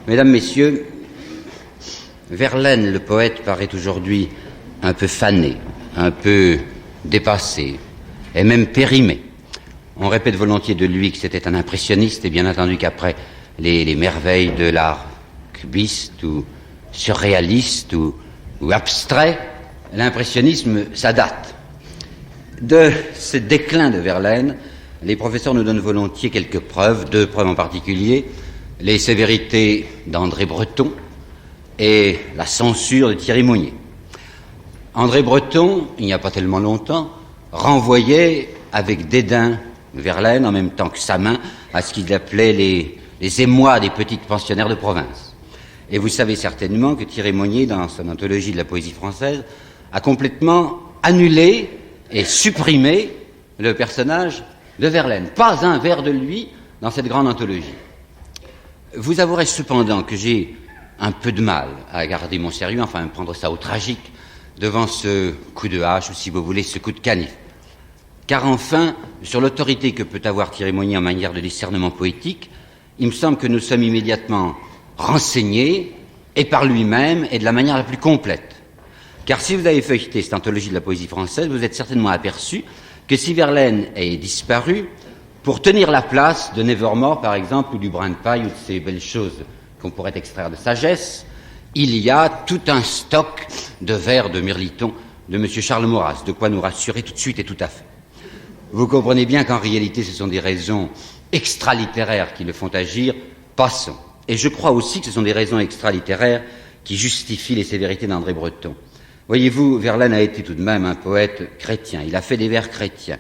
Mesdames, Messieurs, Verlaine, le poète, paraît aujourd'hui un peu fané, un peu dépassé, et même périmé. On répète volontiers de lui que c'était un impressionniste, et bien entendu qu'après les merveilles de l'art cubiste ou surréaliste ou abstrait, l'impressionnisme, ça date. De ce déclin de Verlaine, les professeurs nous donnent volontiers quelques preuves, deux preuves en particulier: les sévérités d'André Breton et la censure de Thierry Monnier. André Breton, il n'y a pas tellement longtemps, renvoyait avec dédain Verlaine, en même temps que sa main, à ce qu'il appelait les émois des petites pensionnaires de province. Et vous savez certainement que Thierry Monnier, dans son anthologie de la poésie française, a complètement annulé et supprimé le personnage de Verlaine. Pas un vers de lui dans cette grande anthologie. Vous avouerez cependant que j'ai un peu de mal à garder mon sérieux, enfin à prendre ça au tragique, devant ce coup de hache, ou si vous voulez, ce coup de canif. Car enfin, sur l'autorité que peut avoir Thierry Monnier en matière de discernement poétique, il me semble que nous sommes immédiatement renseignés, et par lui-même, et de la manière la plus complète. Car si vous avez feuilleté cette anthologie de la poésie française, vous êtes certainement aperçu que si Verlaine est disparu, pour tenir la place de Nevermore, par exemple, ou du Brin de Paille, ou de ces belles choses qu'on pourrait extraire de sagesse, il y a tout un stock de vers de Mirliton de M. Charles Maurras, de quoi nous rassurer tout de suite et tout à fait. Vous comprenez bien qu'en réalité, ce sont des raisons extralittéraires qui le font agir. Passons. Et je crois aussi que ce sont des raisons extralittéraires qui justifient les sévérités d'André Breton. Voyez-vous, Verlaine a été tout de même un poète chrétien. Il a fait des vers chrétiens.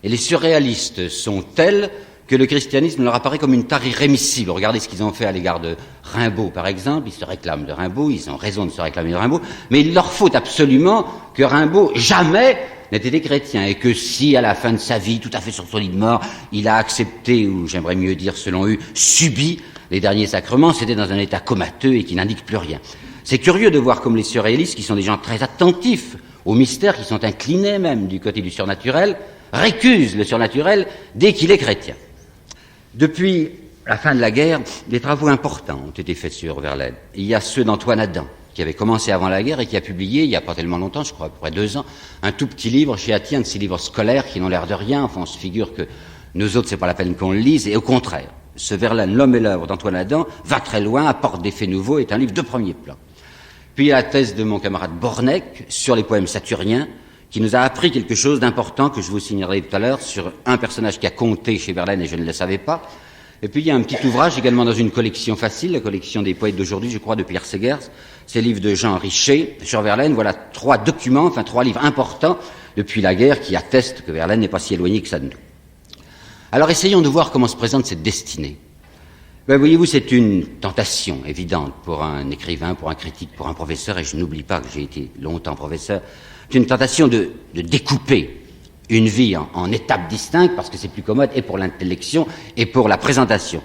Et les surréalistes sont tels que le christianisme leur apparaît comme une tare irrémissible. Regardez ce qu'ils ont fait à l'égard de Rimbaud, par exemple. Ils se réclament de Rimbaud, ils ont raison de se réclamer de Rimbaud, mais il leur faut absolument que Rimbaud jamais n'ait été chrétien, et que si, à la fin de sa vie, tout à fait sur son lit de mort, il a accepté, ou j'aimerais mieux dire selon eux, subi les derniers sacrements, c'était dans un état comateux et qui n'indique plus rien. C'est curieux de voir comme les surréalistes, qui sont des gens très attentifs aux mystères, qui sont inclinés même du côté du surnaturel, récusent le surnaturel dès qu'il est chrétien. Depuis la fin de la guerre, des travaux importants ont été faits sur Verlaine. Il y a ceux d'Antoine Adam, qui avait commencé avant la guerre et qui a publié, il n'y a pas tellement longtemps, je crois à peu près 2 ans, un tout petit livre chez Atiens, de ces livres scolaires qui n'ont l'air de rien. Enfin, on se figure que nous autres, c'est pas la peine qu'on le lise, et au contraire, ce Verlaine, l'homme et l'œuvre d'Antoine Adam, va très loin, apporte des faits nouveaux, est un livre de premier plan. Puis il y a la thèse de mon camarade Borneck sur les poèmes saturniens, qui nous a appris quelque chose d'important que je vous signalerai tout à l'heure sur un personnage qui a compté chez Verlaine et je ne le savais pas. Et puis il y a un petit ouvrage également dans une collection facile, la collection des poètes d'aujourd'hui, je crois, de Pierre Segers, c'est le livre de Jean Richer sur Verlaine. Voilà 3 documents, enfin 3 livres importants depuis la guerre qui attestent que Verlaine n'est pas si éloigné que ça de nous. Alors essayons de voir comment se présente cette destinée. Ben, voyez-vous, c'est une tentation évidente pour un écrivain, pour un critique, pour un professeur, et je n'oublie pas que j'ai été longtemps professeur. C'est une tentation de découper une vie en étapes distinctes, parce que c'est plus commode, et pour l'intellection, et pour la présentation.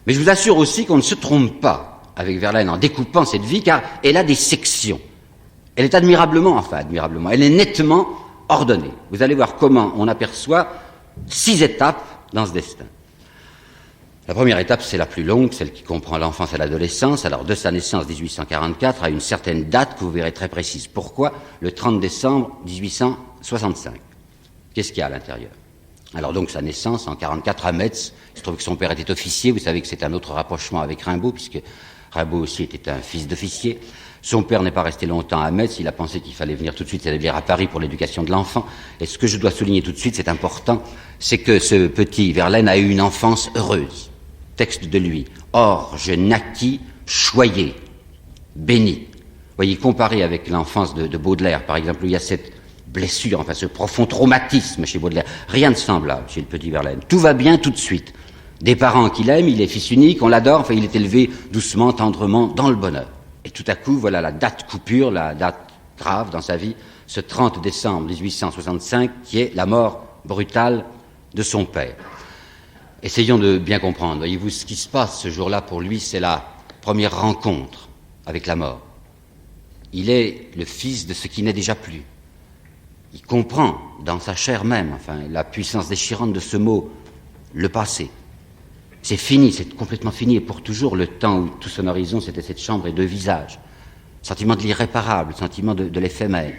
Mais je vous assure aussi qu'on ne se trompe pas avec Verlaine en découpant cette vie, car elle a des sections. Elle est admirablement, elle est nettement ordonnée. Vous allez voir comment on aperçoit 6 étapes dans ce destin. La première étape, c'est la plus longue, celle qui comprend l'enfance et l'adolescence. Alors, de sa naissance, 1844, à une certaine date que vous verrez très précise. Pourquoi ? Le 30 décembre 1865. Qu'est-ce qu'il y a à l'intérieur ? Alors donc, sa naissance, en 44, à Metz. Il se trouve que son père était officier. Vous savez que c'est un autre rapprochement avec Rimbaud, puisque Rimbaud aussi était un fils d'officier. Son père n'est pas resté longtemps à Metz. Il a pensé qu'il fallait venir tout de suite s'établir à Paris pour l'éducation de l'enfant. Et ce que je dois souligner tout de suite, c'est important, c'est que ce petit Verlaine a eu une enfance heureuse. Texte de lui. Or, je naquis choyé, béni. Voyez, comparé avec l'enfance de Baudelaire, par exemple, où il y a cette blessure, enfin ce profond traumatisme chez Baudelaire. Rien de semblable chez le petit Verlaine. Tout va bien tout de suite. Des parents qu'il aime, il est fils unique, on l'adore, enfin il est élevé doucement, tendrement, dans le bonheur. Et tout à coup, voilà la date coupure, la date grave dans sa vie, ce 30 décembre 1865, qui est la mort brutale de son père. Essayons de bien comprendre. Voyez-vous, ce qui se passe ce jour-là pour lui, c'est la première rencontre avec la mort. Il est le fils de ce qui n'est déjà plus. Il comprend dans sa chair même, la puissance déchirante de ce mot, le passé. C'est fini, c'est complètement fini, et pour toujours, le temps où tout son horizon, c'était cette chambre et deux visages. Sentiment de l'irréparable, sentiment de l'éphémère.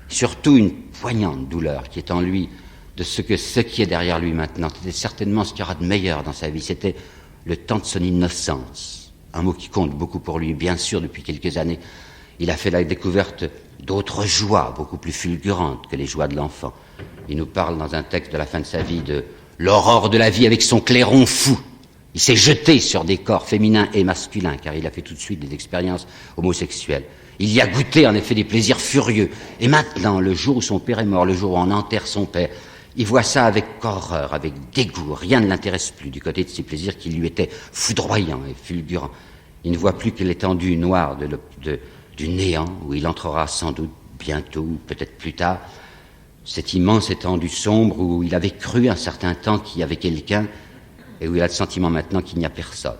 Surtout une poignante douleur qui est en lui de ce qui est derrière lui maintenant. C'était certainement ce qu'il y aura de meilleur dans sa vie. C'était le temps de son innocence. Un mot qui compte beaucoup pour lui, bien sûr, depuis quelques années. Il a fait la découverte d'autres joies, beaucoup plus fulgurantes que les joies de l'enfant. Il nous parle dans un texte de la fin de sa vie de l'aurore de la vie avec son clairon fou. Il s'est jeté sur des corps féminins et masculins, car il a fait tout de suite des expériences homosexuelles. Il y a goûté en effet des plaisirs furieux. Et maintenant, le jour où son père est mort, le jour où on enterre son père, il voit ça avec horreur, avec dégoût. Rien ne l'intéresse plus du côté de ces plaisirs qui lui étaient foudroyants et fulgurants. Il ne voit plus que l'étendue noire du néant, où il entrera sans doute bientôt, ou peut-être plus tard, cette immense étendue sombre où il avait cru un certain temps qu'il y avait quelqu'un, et où il a le sentiment maintenant qu'il n'y a personne.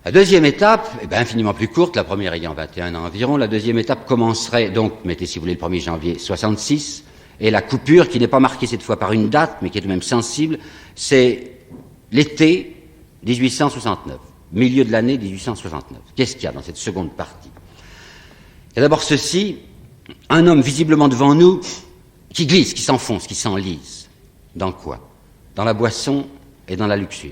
La deuxième étape, infiniment plus courte, la première ayant 21 ans environ, la deuxième étape commencerait donc, mettez si vous voulez le 1er janvier 66, et la coupure, qui n'est pas marquée cette fois par une date, mais qui est tout de même sensible, c'est l'été 1869, milieu de l'année 1869. Qu'est-ce qu'il y a dans cette seconde partie? Il y a d'abord ceci, un homme visiblement devant nous, qui glisse, qui s'enfonce, qui s'enlise. Dans quoi? Dans la boisson et dans la luxure.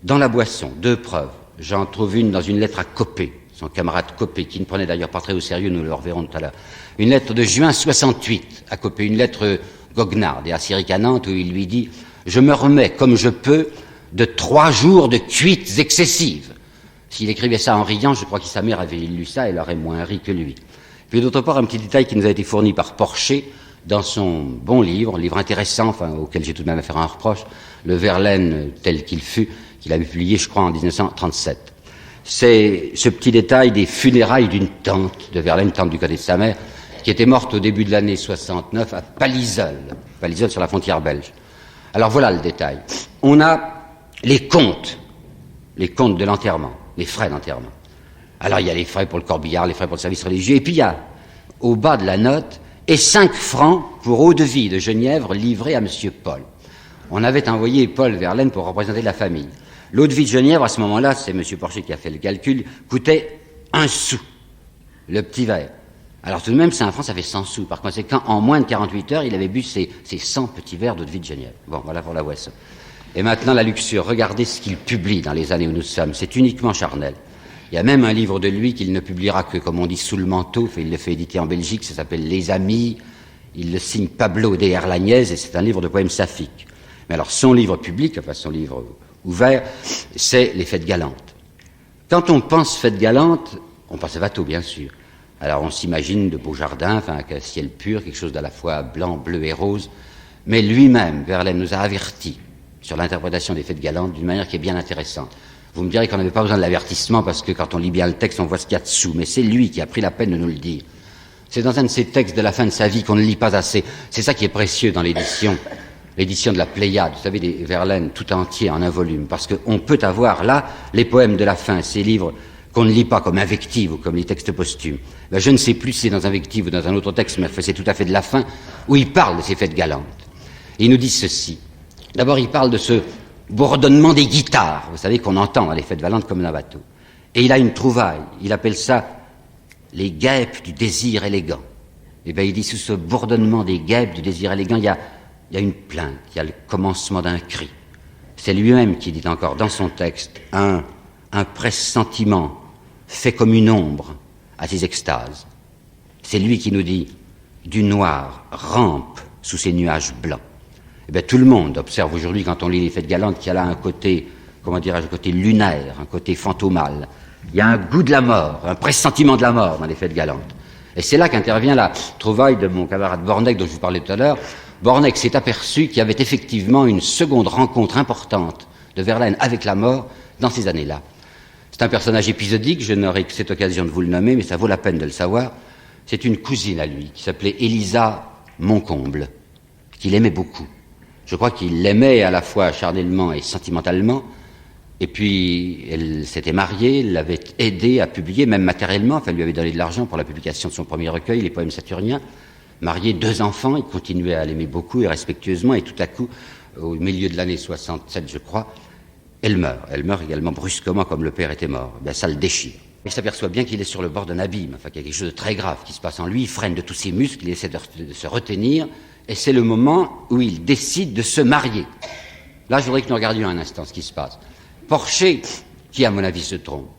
Dans la boisson, deux preuves. J'en trouve une dans une lettre à Copé, son camarade Copé, qui ne prenait d'ailleurs pas très au sérieux, nous le reverrons tout à l'heure. Une lettre de juin 68 à Copé, une lettre goguenarde et assez ricanante où il lui dit « Je me remets comme je peux de 3 jours de cuites excessives ». S'il écrivait ça en riant, je crois que sa mère avait lu ça, elle aurait moins ri que lui. Puis d'autre part, un petit détail qui nous a été fourni par Porcher dans son bon livre, livre intéressant, auquel j'ai tout de même à faire un reproche, le Verlaine tel qu'il fut, qu'il avait publié, je crois, en 1937. C'est ce petit détail des funérailles d'une tante de Verlaine, tante du côté de sa mère, qui était morte au début de l'année 69 à Palaiseul sur la frontière belge. Alors voilà le détail. On a les comptes de l'enterrement, les frais d'enterrement. Alors il y a les frais pour le corbillard, les frais pour le service religieux, et puis il y a, au bas de la note, et 5 francs pour eau-de-vie de Genièvre livrée à M. Paul. On avait envoyé Paul Verlaine pour représenter la famille. L'eau-de-vie de Genièvre, à ce moment-là, c'est M. Porcher qui a fait le calcul, coûtait 1 sou, le petit verre. Alors tout de même, 5 francs, ça fait 100 sous. Par conséquent, en moins de 48 heures, il avait bu ses 100 petits verres d'eau-de-vie de Genièvre. Bon, voilà pour la boisson. Et maintenant, la luxure. Regardez ce qu'il publie dans les années où nous sommes. C'est uniquement charnel. Il y a même un livre de lui qu'il ne publiera que, comme on dit, sous le manteau. Il le fait éditer en Belgique, ça s'appelle Les Amis. Il le signe Pablo de Erlagnez, et c'est un livre de poèmes saphiques. Mais alors, son livre public, son livre ouvert, c'est Les Fêtes galantes. Quand on pense Fêtes galantes, on pense à Watteau, bien sûr. Alors, on s'imagine de beaux jardins, avec un ciel pur, quelque chose d'à la fois blanc, bleu et rose. Mais lui-même, Verlaine, nous a avertis sur l'interprétation des Fêtes galantes d'une manière qui est bien intéressante. Vous me direz qu'on n'avait pas besoin de l'avertissement parce que quand on lit bien le texte, on voit ce qu'il y a dessous. Mais c'est lui qui a pris la peine de nous le dire. C'est dans un de ces textes de la fin de sa vie qu'on ne lit pas assez. C'est ça qui est précieux dans l'édition de la Pléiade, vous savez, des Verlaine tout entier en un volume. Parce qu'on peut avoir là les poèmes de la fin, ces livres qu'on ne lit pas comme invectives ou comme les textes posthumes. Je ne sais plus si c'est dans invective ou dans un autre texte, mais c'est tout à fait de la fin, où il parle de ces fêtes galantes. Et il nous dit ceci. D'abord, il parle de ce bourdonnement des guitares, vous savez, qu'on entend dans les fêtes galantes comme dans Watteau. Et il a une trouvaille, il appelle ça les guêpes du désir élégant. Et il dit, sous ce bourdonnement des guêpes du désir élégant, il y a une plainte, il y a le commencement d'un cri. C'est lui-même qui dit encore dans son texte, un pressentiment fait comme une ombre à ses extases. C'est lui qui nous dit, du noir rampe sous ces nuages blancs. Tout le monde observe aujourd'hui, quand on lit les Fêtes galantes, qu'il y a là un côté, un côté lunaire, un côté fantomal. Il y a un goût de la mort, un pressentiment de la mort dans les Fêtes galantes. Et c'est là qu'intervient la trouvaille de mon camarade Borneck, dont je vous parlais tout à l'heure. Borneck s'est aperçu qu'il y avait effectivement une seconde rencontre importante de Verlaine avec la mort dans ces années-là. C'est un personnage épisodique, je n'aurai que cette occasion de vous le nommer, mais ça vaut la peine de le savoir. C'est une cousine à lui, qui s'appelait Élisa Moncomble, qu'il aimait beaucoup. Je crois qu'il l'aimait à la fois charnellement et sentimentalement, Et puis, elle s'était mariée, elle l'avait aidé à publier, même matériellement, enfin, elle lui avait donné de l'argent pour la publication de son premier recueil, Les Poèmes saturniens. Marié, 2 enfants, il continuait à l'aimer beaucoup et respectueusement, et tout à coup, au milieu de l'année 67, je crois, elle meurt. Elle meurt également brusquement, comme le père était mort. Ben, ça le déchire. Il s'aperçoit bien qu'il est sur le bord d'un abîme, enfin, qu'il y a quelque chose de très grave qui se passe en lui, il freine de tous ses muscles, il essaie de se retenir, et c'est le moment où il décide de se marier. Là, je voudrais que nous regardions un instant ce qui se passe. Porcher, qui à mon avis se trompe,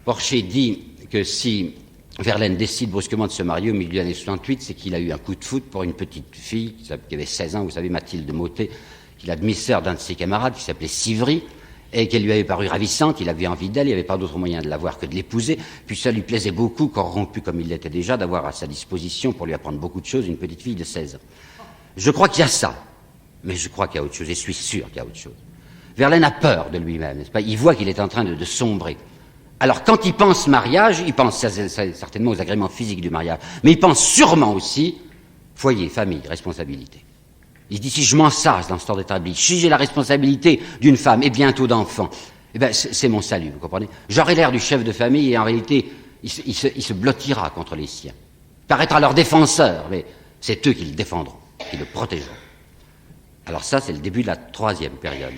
Porcher dit que si Verlaine décide brusquement de se marier au milieu des années 68, c'est qu'il a eu un coup de foudre pour une petite fille qui avait 16 ans, vous savez, Mathilde Mottet, qu'il a demi-sœur d'un de ses camarades qui s'appelait Sivry, et qu'elle lui avait paru ravissante, il avait envie d'elle, il n'y avait pas d'autre moyen de la voir que de l'épouser, puis ça lui plaisait beaucoup, corrompu comme il l'était déjà, d'avoir à sa disposition, pour lui apprendre beaucoup de choses, une petite fille de 16 ans. Je crois qu'il y a ça, mais je crois qu'il y a autre chose, et je suis sûr qu'il y a autre chose. Verlaine a peur de lui-même, n'est-ce pas? Il voit qu'il est en train de sombrer. Alors, quand il pense mariage, il pense certainement aux agréments physiques du mariage, mais il pense sûrement aussi foyer, famille, responsabilité. Il se dit, si je m'en sers dans ce temps établi, si j'ai la responsabilité d'une femme et bientôt d'enfants, eh ben, c'est mon salut, vous comprenez? J'aurai l'air du chef de famille et en réalité, il se blottira contre les siens. Il paraîtra leur défenseur, mais c'est eux qui le défendront, qui le protégeront. Alors ça, c'est le début de la 3e période.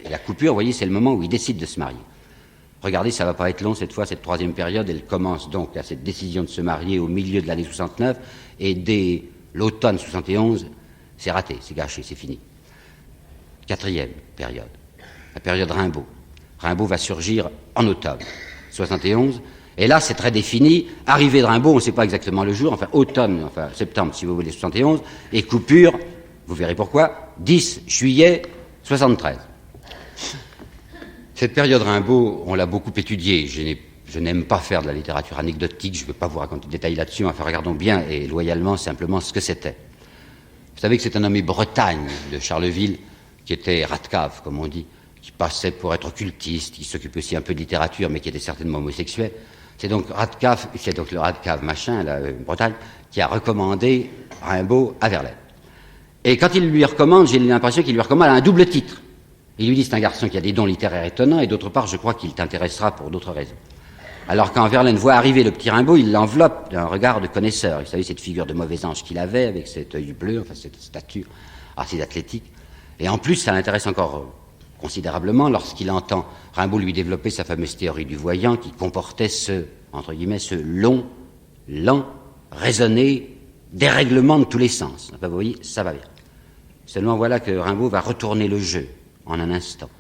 Et la coupure, vous voyez, c'est le moment où il décide de se marier. Regardez, ça ne va pas être long cette fois, cette 3e période, elle commence donc à cette décision de se marier au milieu de l'année 69, et dès l'automne 71, c'est raté, c'est gâché, c'est fini. 4e période, la période Rimbaud. Rimbaud va surgir en automne 71, et là c'est très défini, arrivée de Rimbaud, on ne sait pas exactement le jour, enfin automne, enfin septembre si vous voulez, 71, et coupure, vous verrez pourquoi, 10 juillet 73. Cette période Rimbaud, on l'a beaucoup étudiée. Je n'aime pas faire de la littérature anecdotique, je ne veux pas vous raconter de détails là-dessus, mais enfin, regardons bien et loyalement simplement ce que c'était. Vous savez que c'est un nommé Bretagne de Charleville, qui était ratcave, comme on dit, qui passait pour être occultiste, qui s'occupait aussi un peu de littérature, mais qui était certainement homosexuel. C'est donc le ratcave machin, la Bretagne, qui a recommandé Rimbaud à Verlaine. Et quand il lui recommande, j'ai l'impression qu'il lui recommande un double titre. Il lui dit c'est un garçon qui a des dons littéraires étonnants, et d'autre part, je crois qu'il t'intéressera pour d'autres raisons. Alors quand Verlaine voit arriver le petit Rimbaud, il l'enveloppe d'un regard de connaisseur. Vous savez, cette figure de mauvais ange qu'il avait, avec cet œil bleu, enfin cette stature assez athlétique. Et en plus, ça l'intéresse encore considérablement lorsqu'il entend Rimbaud lui développer sa fameuse théorie du voyant qui comportait ce long, lent, raisonné dérèglement de tous les sens. Enfin, vous voyez, ça va bien. Seulement voilà que Rimbaud va retourner le jeu en un instant.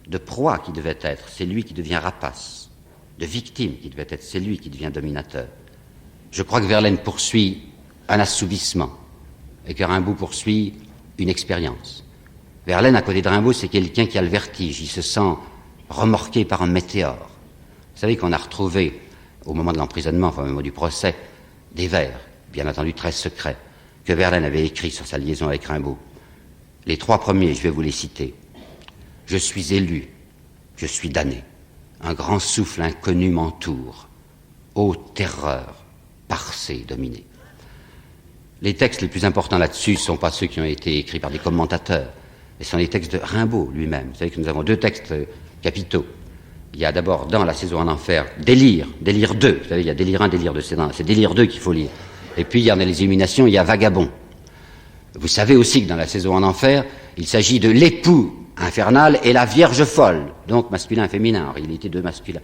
De proie qui devait être, c'est lui qui devient rapace. De victime qui devait être, c'est lui qui devient dominateur. Je crois que Verlaine poursuit un assouvissement et que Rimbaud poursuit une expérience. Verlaine, à côté de Rimbaud, c'est quelqu'un qui a le vertige. Il se sent remorqué par un météore. Vous savez qu'on a retrouvé, au moment de l'emprisonnement, enfin au moment du procès, des vers, bien entendu très secrets, que Verlaine avait écrits sur sa liaison avec Rimbaud. Les 3 premiers, je vais vous les citer. Je suis élu, je suis damné. Un grand souffle inconnu m'entoure. Ô terreur, parsée, dominée. Les textes les plus importants là-dessus ne sont pas ceux qui ont été écrits par des commentateurs, mais ce sont les textes de Rimbaud lui-même. Vous savez que nous avons 2 textes capitaux. Il y a d'abord dans La saison en enfer, Délire 2. Vous savez, il y a Délire 1, Délire 2, c'est Délire 2 qu'il faut lire. Et puis il y a dans les Illuminations, il y a Vagabond. Vous savez aussi que dans La saison en enfer, il s'agit de l'époux infernal et la vierge folle, donc masculin et féminin, en réalité 2 masculins.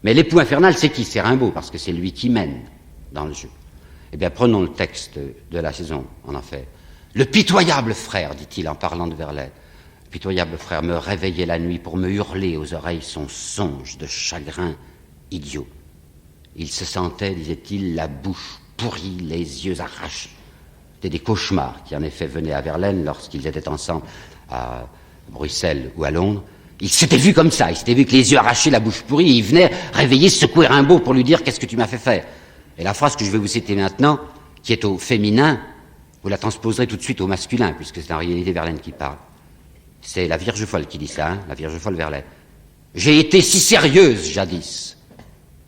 Mais l'époux infernal, c'est qui? C'est Rimbaud, parce que c'est lui qui mène dans le jeu. Eh bien, prenons le texte de La saison en enfer. Le pitoyable frère, dit-il en parlant de Verlaine, le pitoyable frère me réveillait la nuit pour me hurler aux oreilles son songe de chagrin idiot. Il se sentait, disait-il, la bouche pourrie, les yeux arrachés. C'était des cauchemars qui, en effet, venaient à Verlaine lorsqu'ils étaient ensemble à Bruxelles ou à Londres. Il s'était vu comme ça, il s'était vu que les yeux arrachés, la bouche pourrie, et il venait réveiller, secouer Rimbaud pour lui dire « Qu'est-ce que tu m'as fait faire ?» Et la phrase que je vais vous citer maintenant, qui est au féminin, vous la transposerez tout de suite au masculin, puisque c'est en réalité Verlaine qui parle. C'est la Vierge folle qui dit ça, la Vierge folle Verlaine. « J'ai été si sérieuse, jadis.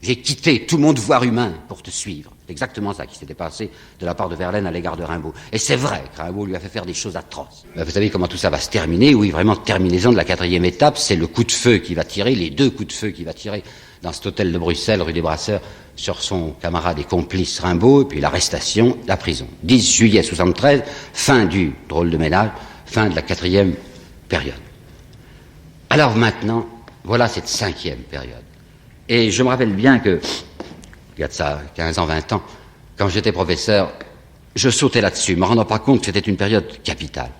J'ai quitté tout mon devoir humain pour te suivre. C'est exactement ça qui s'était passé de la part de Verlaine à l'égard de Rimbaud. Et c'est vrai que Rimbaud lui a fait faire des choses atroces. Vous savez comment tout ça va se terminer? Oui, vraiment, terminaison de la 4e étape, c'est le coup de feu qui va tirer, les 2 coups de feu qui va tirer dans cet hôtel de Bruxelles, rue des Brasseurs, sur son camarade et complice Rimbaud, et puis l'arrestation, la prison. 10 juillet 73, fin du drôle de ménage, fin de la 4e période. Alors maintenant, voilà cette 5e période. Et je me rappelle bien que, il y a de ça 15 ans, 20 ans, quand j'étais professeur, je sautais là-dessus, me rendant pas compte que c'était une période capitale.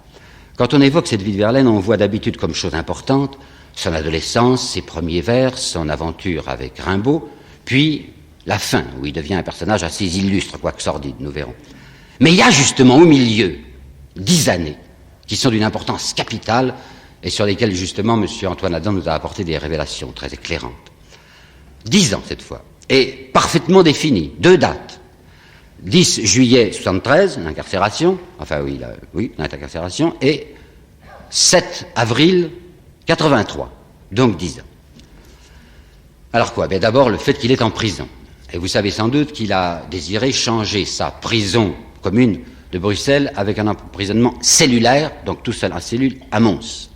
Quand on évoque cette vie de Verlaine, on voit d'habitude comme chose importante son adolescence, ses premiers vers, son aventure avec Rimbaud, puis la fin, où il devient un personnage assez illustre, quoique sordide, nous verrons. Mais il y a justement au milieu 10 années qui sont d'une importance capitale et sur lesquelles justement M. Antoine Adam nous a apporté des révélations très éclairantes. 10 ans cette fois, et parfaitement définies, 2 dates. 10 juillet 73, l'incarcération, l'incarcération, et 7 avril 83, donc 10 ans. Alors quoi? Bien d'abord le fait qu'il est en prison. Et vous savez sans doute qu'il a désiré changer sa prison commune de Bruxelles avec un emprisonnement cellulaire, donc tout seul en cellule, à Mons.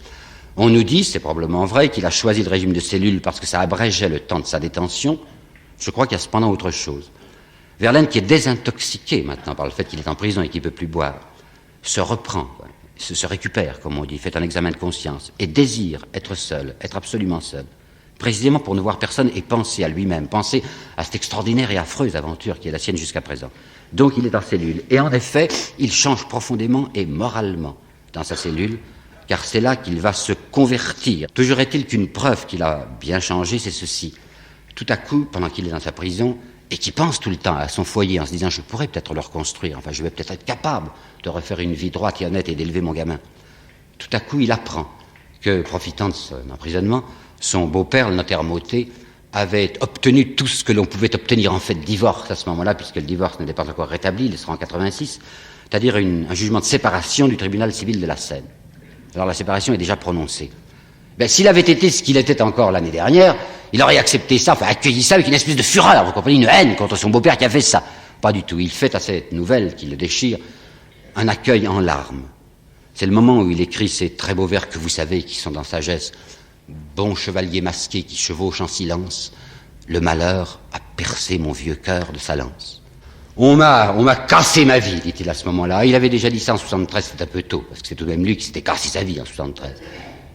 On nous dit, c'est probablement vrai, qu'il a choisi le régime de cellule parce que ça abrégeait le temps de sa détention. Je crois qu'il y a cependant autre chose. Verlaine, qui est désintoxiqué maintenant par le fait qu'il est en prison et qu'il ne peut plus boire, se reprend, se récupère, comme on dit, fait un examen de conscience, et désire être seul, être absolument seul, précisément pour ne voir personne et penser à lui-même, penser à cette extraordinaire et affreuse aventure qui est la sienne jusqu'à présent. Donc il est en cellule. Et en effet, il change profondément et moralement dans sa cellule, car c'est là qu'il va se convertir. Toujours est-il qu'une preuve qu'il a bien changé, c'est ceci. Tout à coup, pendant qu'il est dans sa prison, et qu'il pense tout le temps à son foyer en se disant « je pourrais peut-être le reconstruire, enfin je vais peut-être être capable de refaire une vie droite et honnête et d'élever mon gamin », tout à coup il apprend que, profitant de son emprisonnement, son beau-père, le notaire Mottet, avait obtenu tout ce que l'on pouvait obtenir en fait de divorce à ce moment-là, puisque le divorce n'était pas encore rétabli, il sera en 86, c'est-à-dire un jugement de séparation du tribunal civil de la Seine. Alors la séparation est déjà prononcée. Ben, s'il avait été ce qu'il était encore l'année dernière, il aurait accepté ça, enfin accueilli ça avec une espèce de fureur, vous comprenez, une haine contre son beau-père qui a fait ça. Pas du tout. Il fait à cette nouvelle qui le déchire un accueil en larmes. C'est le moment où il écrit ces très beaux vers que vous savez, qui sont dans Sagesse. Bon chevalier masqué qui chevauche en silence, le malheur a percé mon vieux cœur de sa lance. On m'a cassé ma vie, dit-il à ce moment-là. Il avait déjà dit ça en 73, c'était un peu tôt, parce que c'est tout de même lui qui s'était cassé sa vie en 73.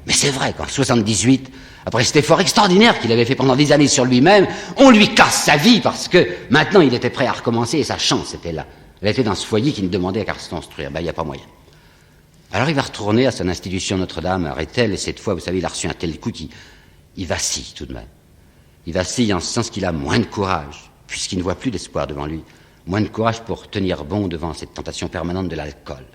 Mais c'est vrai qu'en 78, après cet effort extraordinaire qu'il avait fait pendant des années sur lui-même, on lui casse sa vie parce que maintenant il était prêt à recommencer et sa chance était là. Elle était dans ce foyer qui ne demandait qu'à se construire. Ben, il n'y a pas moyen. Alors il va retourner à son institution Notre-Dame à Rethel, et cette fois, vous savez, il a reçu un tel coup qu'il vacille tout de même. Il vacille en ce sens qu'il a moins de courage, puisqu'il ne voit plus d'espoir devant lui, moins de courage pour tenir bon devant cette tentation permanente de l'alcool.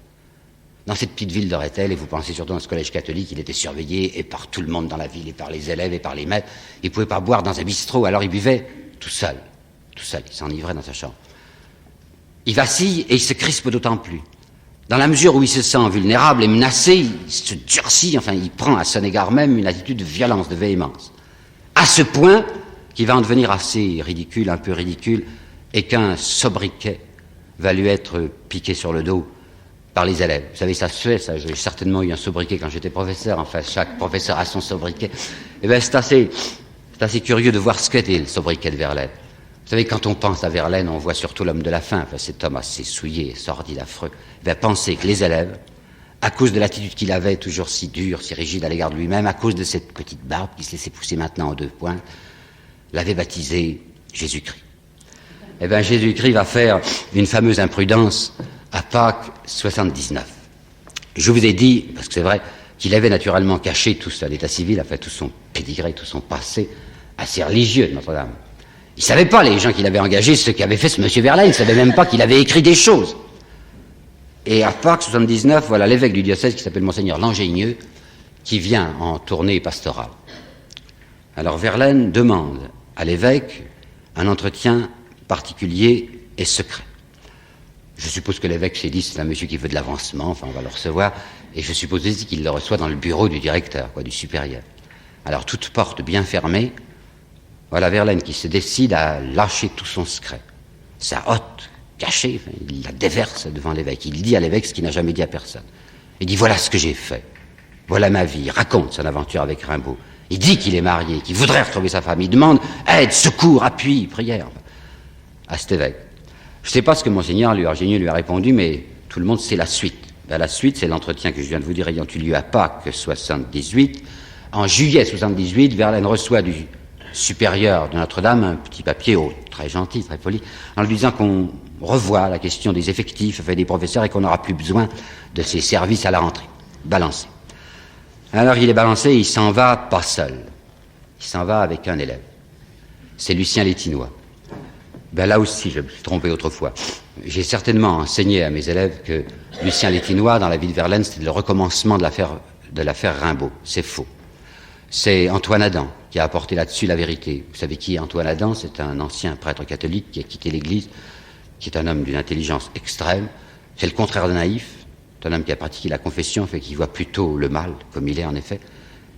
Dans cette petite ville de Rethel, et vous pensez surtout dans ce collège catholique, il était surveillé et par tout le monde dans la ville, et par les élèves et par les maîtres. Il ne pouvait pas boire dans un bistrot, alors il buvait tout seul, il s'enivrait dans sa chambre. Il vacille et il se crispe d'autant plus. Dans la mesure où il se sent vulnérable et menacé, il se durcit, enfin il prend à son égard même une attitude de violence, de véhémence. À ce point qu'il va en devenir assez ridicule, un peu ridicule, et qu'un sobriquet va lui être piqué sur le dos par les élèves. Vous savez, ça se fait, ça. J'ai certainement eu un sobriquet quand j'étais professeur, enfin chaque professeur a son sobriquet. Eh bien c'est assez curieux de voir ce qu'était le sobriquet de Verlaine. Vous savez, quand on pense à Verlaine, on voit surtout l'homme de la fin, enfin, cet homme assez souillé, sordide, affreux. Il va penser que les élèves, à cause de l'attitude qu'il avait, toujours si dure, si rigide à l'égard de lui-même, à cause de cette petite barbe qui se laissait pousser maintenant en 2 points, l'avait baptisé Jésus-Christ. Eh bien, Jésus-Christ va faire une fameuse imprudence à Pâques 79. Je vous ai dit, parce que c'est vrai, qu'il avait naturellement caché tout son état civil, enfin tout son pédigré, tout son passé assez religieux de Notre-Dame. Il ne savait pas, les gens qu'il avait engagés, ce qu'avait fait ce monsieur Verlaine, il ne savait même pas qu'il avait écrit des choses. Et à Pâques 79, voilà l'évêque du diocèse qui s'appelle Monseigneur Langénieux, qui vient en tournée pastorale. Alors Verlaine demande à l'évêque un entretien particulier et secret. Je suppose que l'évêque s'est dit, c'est un monsieur qui veut de l'avancement, enfin on va le recevoir, et je suppose aussi qu'il le reçoit dans le bureau du directeur, du supérieur. Alors toute porte bien fermée, Voilà Verlaine qui se décide à lâcher tout son secret. Sa hotte, cachée, il la déverse devant l'évêque. Il dit à l'évêque ce qu'il n'a jamais dit à personne. Il dit, voilà ce que j'ai fait. Voilà ma vie. Il raconte son aventure avec Rimbaud. Il dit qu'il est marié, qu'il voudrait retrouver sa femme. Il demande aide, secours, appui, prière à cet évêque. Je ne sais pas ce que Monseigneur Argenieux lui a répondu, mais tout le monde sait la suite. Ben, la suite, c'est l'entretien que je viens de vous dire ayant eu lieu à Pâques 78. En juillet 78, Verlaine reçoit du supérieur de Notre-Dame un petit papier très gentil, très poli, en lui disant qu'on revoit la question des effectifs des professeurs et qu'on n'aura plus besoin de ses services à la rentrée. Balancé. Alors il est balancé et il s'en va pas seul. Il s'en va avec un élève. C'est Lucien Létinois. Ben là aussi, je me suis trompé autrefois. J'ai certainement enseigné à mes élèves que Lucien Létinois, dans la vie de Verlaine, c'était le recommencement de l'affaire Rimbaud. C'est faux. C'est Antoine Adam qui a apporté là-dessus la vérité. Vous savez qui est Antoine Adam? C'est un ancien prêtre catholique qui a quitté l'Église, qui est un homme d'une intelligence extrême. C'est le contraire de naïf. C'est un homme qui a pratiqué la confession, fait qu'il voit plutôt le mal, comme il est en effet.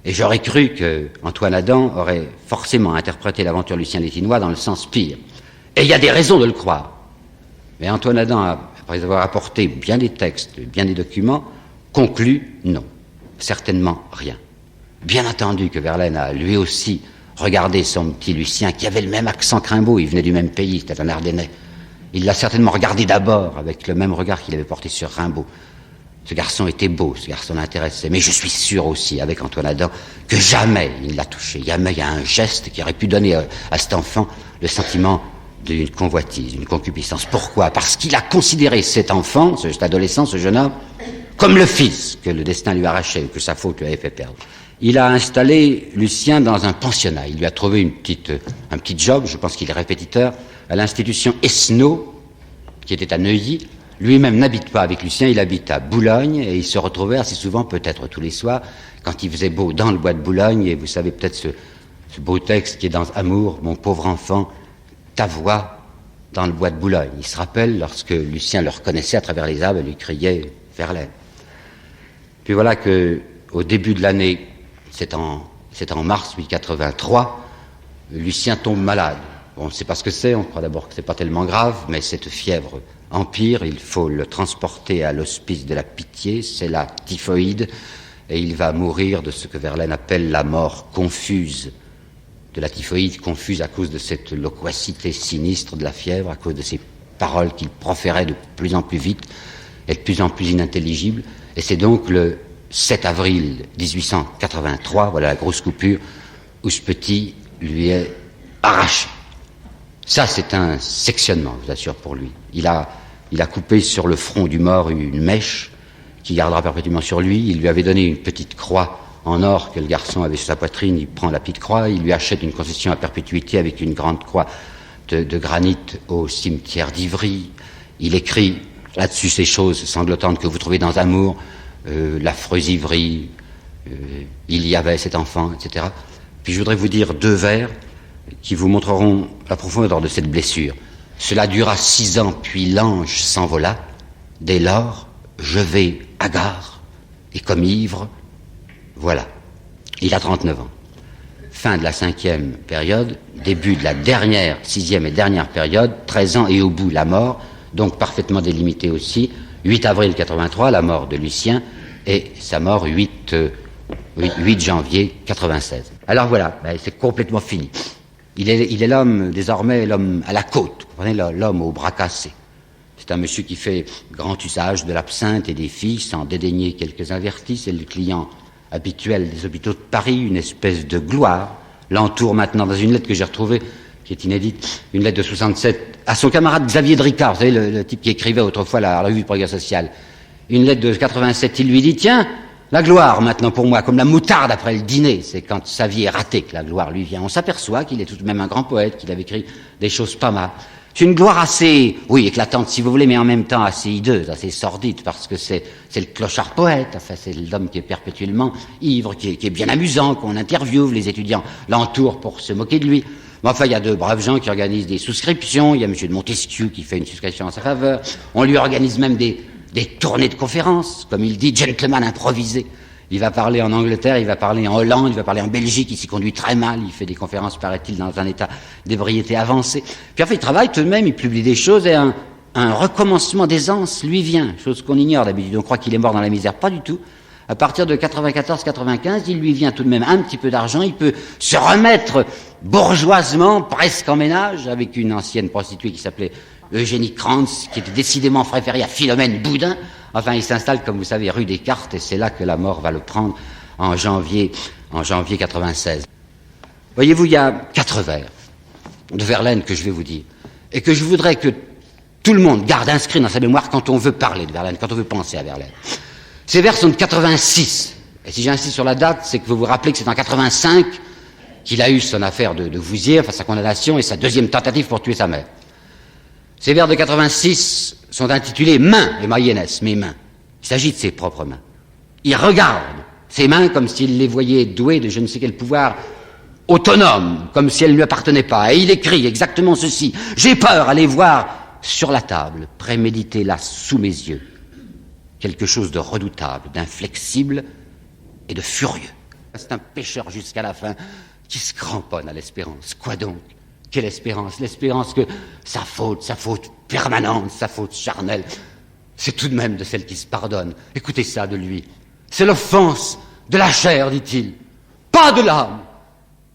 Et j'aurais cru que Antoine Adam aurait forcément interprété l'aventure Lucien Létinois dans le sens pire. Et il y a des raisons de le croire. Mais Antoine Adam, après avoir apporté bien des textes, bien des documents, conclut non. Certainement rien. Bien entendu que Verlaine a lui aussi regardé son petit Lucien, qui avait le même accent que Rimbaud, il venait du même pays, c'était un Ardennais. Il l'a certainement regardé d'abord avec le même regard qu'il avait porté sur Rimbaud. Ce garçon était beau, ce garçon l'intéressait, mais je suis sûr aussi, avec Antoine Adam, que jamais il ne l'a touché. Jamais il y a un geste qui aurait pu donner à cet enfant le sentiment d'une convoitise, d'une concupiscence. Pourquoi? Parce qu'il a considéré cet enfant, cet adolescent, ce jeune homme, comme le fils que le destin lui arrachait, que sa faute lui avait fait perdre. Il a installé Lucien dans un pensionnat. Il lui a trouvé un petit job, je pense qu'il est répétiteur, à l'institution Esnault, qui était à Neuilly. Lui-même n'habite pas avec Lucien, il habite à Boulogne, et il se retrouvait assez souvent, peut-être tous les soirs, quand il faisait beau dans le bois de Boulogne, et vous savez peut-être ce beau texte qui est dans Amour, mon pauvre enfant, ta voix dans le bois de Boulogne. Il se rappelle lorsque Lucien le reconnaissait à travers les arbres et lui criait Verlaine. Puis voilà que, au début de l'année, c'est en mars 1083, Lucien tombe malade. Bon, on ne sait pas ce que c'est, on croit d'abord que c'est pas tellement grave, mais cette fièvre empire, il faut le transporter à l'hospice de la Pitié, c'est la typhoïde, et il va mourir de ce que Verlaine appelle la mort confuse, de la typhoïde, confuse à cause de cette loquacité sinistre de la fièvre, à cause de ces paroles qu'il proférait de plus en plus vite et de plus en plus inintelligibles. Et c'est donc le 7 avril 1883, voilà la grosse coupure, où ce petit lui est arraché. Ça, c'est un sectionnement, je vous assure, pour lui. Il a coupé sur le front du mort une mèche qui gardera perpétuellement sur lui. Il lui avait donné une petite croix en or que le garçon avait sur sa poitrine. Il prend la petite croix, il lui achète une concession à perpétuité avec une grande croix de granit au cimetière d'Ivry. Il écrit là-dessus ces choses sanglotantes que vous trouvez dans Amour, l'affreuse Ivry, il y avait cet enfant, etc. Puis je voudrais vous dire 2 vers qui vous montreront la profondeur de cette blessure. Cela dura 6 ans, puis l'ange s'envola. Dès lors, je vais hagard, et comme ivre, voilà. Il a 39 ans. Fin de la 5e période, début de la 6e et dernière période, 13 ans et au bout la mort, donc parfaitement délimité aussi. 8 avril 83, la mort de Lucien, et sa mort 8 janvier 96. Alors voilà, c'est complètement fini. Il est l'homme, désormais, l'homme à la côte, vous comprenez, l'homme au bras cassé. C'est un monsieur qui fait grand usage de l'absinthe et des filles, sans dédaigner quelques avertis. C'est le client habituel des hôpitaux de Paris, une espèce de gloire. L'entoure maintenant dans une lettre que j'ai retrouvée, qui est inédite, une lettre de 67, à son camarade Xavier Dricard, vous savez, le type qui écrivait autrefois la revue du Progrès social. Une lettre de 87, il lui dit, tiens, la gloire maintenant pour moi, comme la moutarde après le dîner, c'est quand sa vie est ratée que la gloire lui vient. On s'aperçoit qu'il est tout de même un grand poète, qu'il avait écrit des choses pas mal. C'est une gloire assez, oui, éclatante si vous voulez, mais en même temps assez hideuse, assez sordide, parce que c'est le clochard poète, enfin c'est l'homme qui est perpétuellement ivre, qui est bien amusant, qu'on interviewe, les étudiants l'entourent pour se moquer de lui. Mais enfin, il y a de braves gens qui organisent des souscriptions, il y a M. de Montesquieu qui fait une souscription en sa faveur, on lui organise même des tournées de conférences, comme il dit, gentleman improvisé. Il va parler en Angleterre, il va parler en Hollande, il va parler en Belgique, il s'y conduit très mal, il fait des conférences, paraît-il, dans un état d'ébriété avancé. Puis enfin, il travaille tout de même, il publie des choses et un recommencement d'aisance lui vient, chose qu'on ignore d'habitude, on croit qu'il est mort dans la misère, pas du tout. À partir de 94-95, il lui vient tout de même un petit peu d'argent, il peut se remettre bourgeoisement, presque en ménage, avec une ancienne prostituée qui s'appelait Eugénie Krantz, qui était décidément préférée à Philomène Boudin. Enfin, il s'installe, comme vous savez, rue des Cartes, et c'est là que la mort va le prendre en janvier 96. Voyez-vous, il y a 4 vers de Verlaine que je vais vous dire, et que je voudrais que tout le monde garde inscrit dans sa mémoire quand on veut parler de Verlaine, quand on veut penser à Verlaine. Ces vers sont de 86, et si j'insiste sur la date, c'est que vous vous rappelez que c'est en 85 qu'il a eu son affaire de Vouziers, enfin sa condamnation et sa deuxième tentative pour tuer sa mère. Ces vers de 86 sont intitulés « Mains » et Mayennes, mes mains. Il s'agit de ses propres mains. Il regarde ses mains comme s'il les voyait douées de je ne sais quel pouvoir autonome, comme si elles ne lui appartenaient pas. Et il écrit exactement ceci. « J'ai peur à les voir sur la table, préméditer là sous mes yeux. Quelque chose de redoutable, d'inflexible et de furieux. » C'est un pécheur jusqu'à la fin qui se cramponne à l'espérance. Quoi donc? Quelle espérance? L'espérance que sa faute permanente, sa faute charnelle, c'est tout de même de celle qui se pardonne. Écoutez ça de lui. C'est l'offense de la chair, dit-il, pas de l'âme.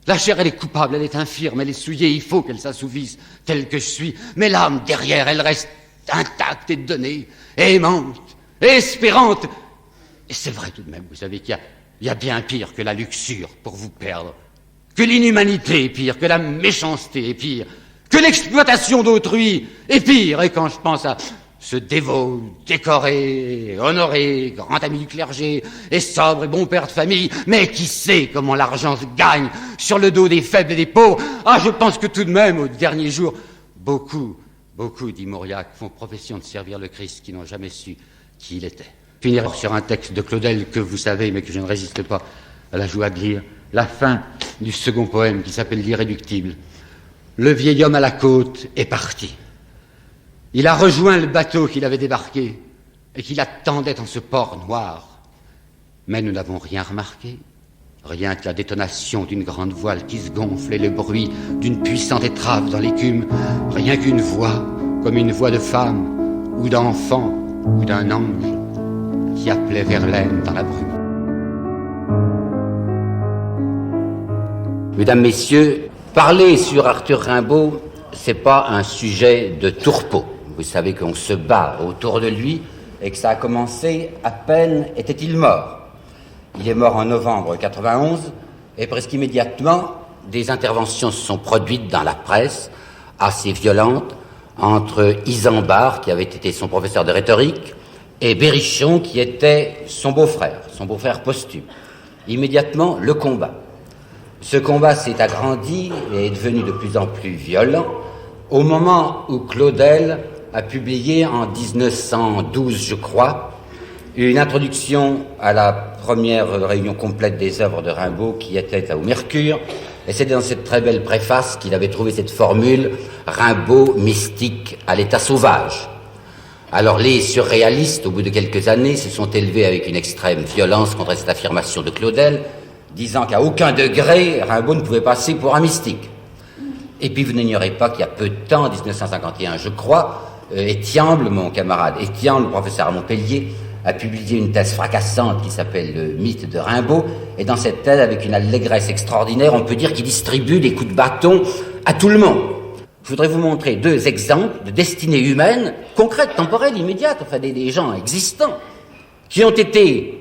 La chair, elle est coupable, elle est infirme, elle est souillée, il faut qu'elle s'assouvisse telle que je suis. Mais l'âme, derrière, elle reste intacte et donnée, et aimante, et espérante. Et c'est vrai tout de même, vous savez qu'il y a bien pire que la luxure pour vous perdre, que l'inhumanité est pire, que la méchanceté est pire, que l'exploitation d'autrui est pire. Et quand je pense à ce dévot, décoré, honoré, grand ami du clergé, et sobre et bon père de famille, mais qui sait comment l'argent se gagne sur le dos des faibles et des pauvres, je pense que tout de même, au dernier jour, beaucoup, dit Mauriac, font profession de servir le Christ qui n'ont jamais su qui il était. Finir sur un texte de Claudel que vous savez, mais que je ne résiste pas à la joie de lire, la fin du second poème qui s'appelle L'Irréductible. Le vieil homme à la côte est parti. Il a rejoint le bateau qu'il avait débarqué et qu'il attendait en ce port noir. Mais nous n'avons rien remarqué, rien que la détonation d'une grande voile qui se gonfle et le bruit d'une puissante étrave dans l'écume, rien qu'une voix, comme une voix de femme ou d'enfant ou d'un ange qui appelait Verlaine dans la brume. Mesdames, Messieurs, parler sur Arthur Rimbaud, c'est pas un sujet de tourpeau. Vous savez qu'on se bat autour de lui et que ça a commencé à peine était-il mort. Il est mort en novembre 91 et presque immédiatement, des interventions se sont produites dans la presse assez violentes entre Isambard, qui avait été son professeur de rhétorique, et Berrichon, qui était son beau-frère posthume. Immédiatement, le combat. Ce combat s'est agrandi et est devenu de plus en plus violent au moment où Claudel a publié en 1912, je crois, une introduction à la première réunion complète des œuvres de Rimbaud qui était au Mercure, et c'est dans cette très belle préface qu'il avait trouvé cette formule « Rimbaud mystique à l'état sauvage ». Alors les surréalistes, au bout de quelques années, se sont élevés avec une extrême violence contre cette affirmation de Claudel, disant qu'à aucun degré, Rimbaud ne pouvait passer pour un mystique. Et puis vous n'ignorez pas qu'il y a peu de temps, en 1951, je crois, Etiamble, mon camarade Etiamble, le professeur à Montpellier, a publié une thèse fracassante qui s'appelle « Le mythe de Rimbaud ». Et dans cette thèse, avec une allégresse extraordinaire, on peut dire qu'il distribue des coups de bâton à tout le monde. Je voudrais vous montrer 2 exemples de destinées humaines, concrètes, temporelles, immédiates, enfin des gens existants, qui ont été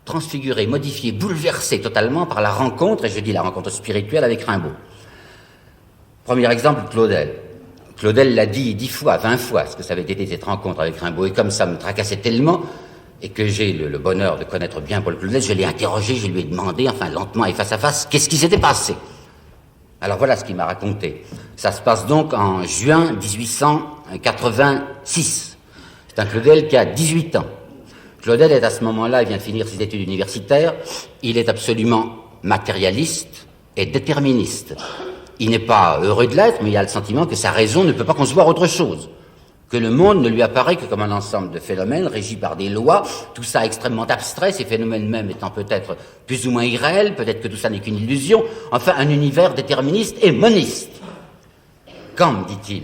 transfigurés, modifiés, bouleversés totalement par la rencontre, et je dis la rencontre spirituelle avec Rimbaud. Premier exemple, Claudel. Claudel l'a dit 10 fois, 20 fois, ce que ça avait été cette rencontre avec Rimbaud, et comme ça me tracassait tellement, et que j'ai le bonheur de connaître bien Paul Claudel, je l'ai interrogé, je lui ai demandé, enfin lentement et face à face, qu'est-ce qui s'était passé. Alors voilà ce qu'il m'a raconté. Ça se passe donc en juin 1886. C'est un Claudel qui a 18 ans. Claudel est à ce moment-là, il vient de finir ses études universitaires, il est absolument matérialiste et déterministe. Il n'est pas heureux de l'être, mais il a le sentiment que sa raison ne peut pas concevoir autre chose. que le monde ne lui apparaît que comme un ensemble de phénomènes régis par des lois, tout ça extrêmement abstrait, ces phénomènes mêmes étant peut-être plus ou moins irréels, peut-être que tout ça n'est qu'une illusion, enfin un univers déterministe et moniste. Quand, dit-il,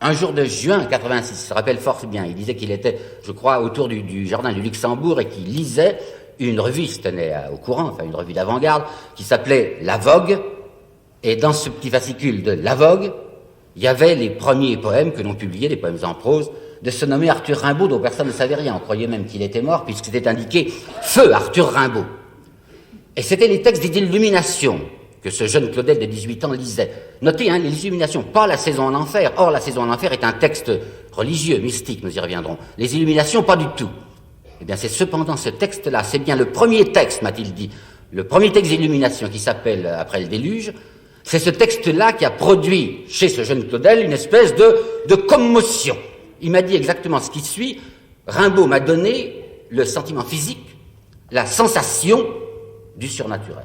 un jour de juin 86, il se rappelle fort bien, il disait qu'il était, je crois, autour du jardin du Luxembourg et qu'il lisait une revue, il se tenait au courant, enfin une revue d'avant-garde, qui s'appelait La Vogue, et dans ce petit fascicule de La Vogue, il y avait les premiers poèmes que l'on publiait, des poèmes en prose, de ce nommé Arthur Rimbaud, dont personne ne savait rien. On croyait même qu'il était mort, puisque c'était indiqué « Feu Arthur Rimbaud ». Et c'était les textes d'illumination que ce jeune Claudel de 18 ans lisait. Notez, les illuminations, pas la saison en enfer. Or, la saison en enfer est un texte religieux, mystique, nous y reviendrons. Les illuminations, pas du tout. Eh bien, c'est cependant ce texte-là, c'est bien le premier texte, m'a-t-il dit, le premier texte d'illumination qui s'appelle « Après le déluge », c'est ce texte-là qui a produit chez ce jeune Claudel une espèce de commotion. Il m'a dit exactement ce qui suit. Rimbaud m'a donné le sentiment physique, la sensation du surnaturel.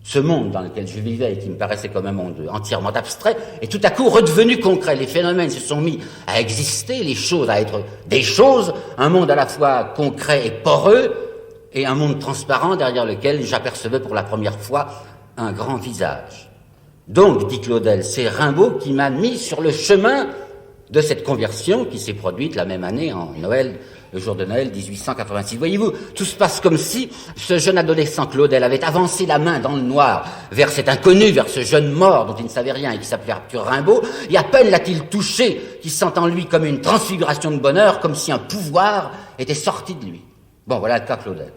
Ce monde dans lequel je vivais et qui me paraissait comme un monde entièrement abstrait est tout à coup redevenu concret. Les phénomènes se sont mis à exister, les choses à être des choses, un monde à la fois concret et poreux, et un monde transparent derrière lequel j'apercevais pour la première fois un grand visage. Donc, dit Claudel, c'est Rimbaud qui m'a mis sur le chemin de cette conversion qui s'est produite la même année en Noël, le jour de Noël 1886. Voyez-vous, tout se passe comme si ce jeune adolescent Claudel avait avancé la main dans le noir vers cet inconnu, vers ce jeune mort dont il ne savait rien et qui s'appelait Arthur Rimbaud, et à peine l'a-t-il touché qu'il sent en lui comme une transfiguration de bonheur, comme si un pouvoir était sorti de lui. Bon, voilà le cas Claudel.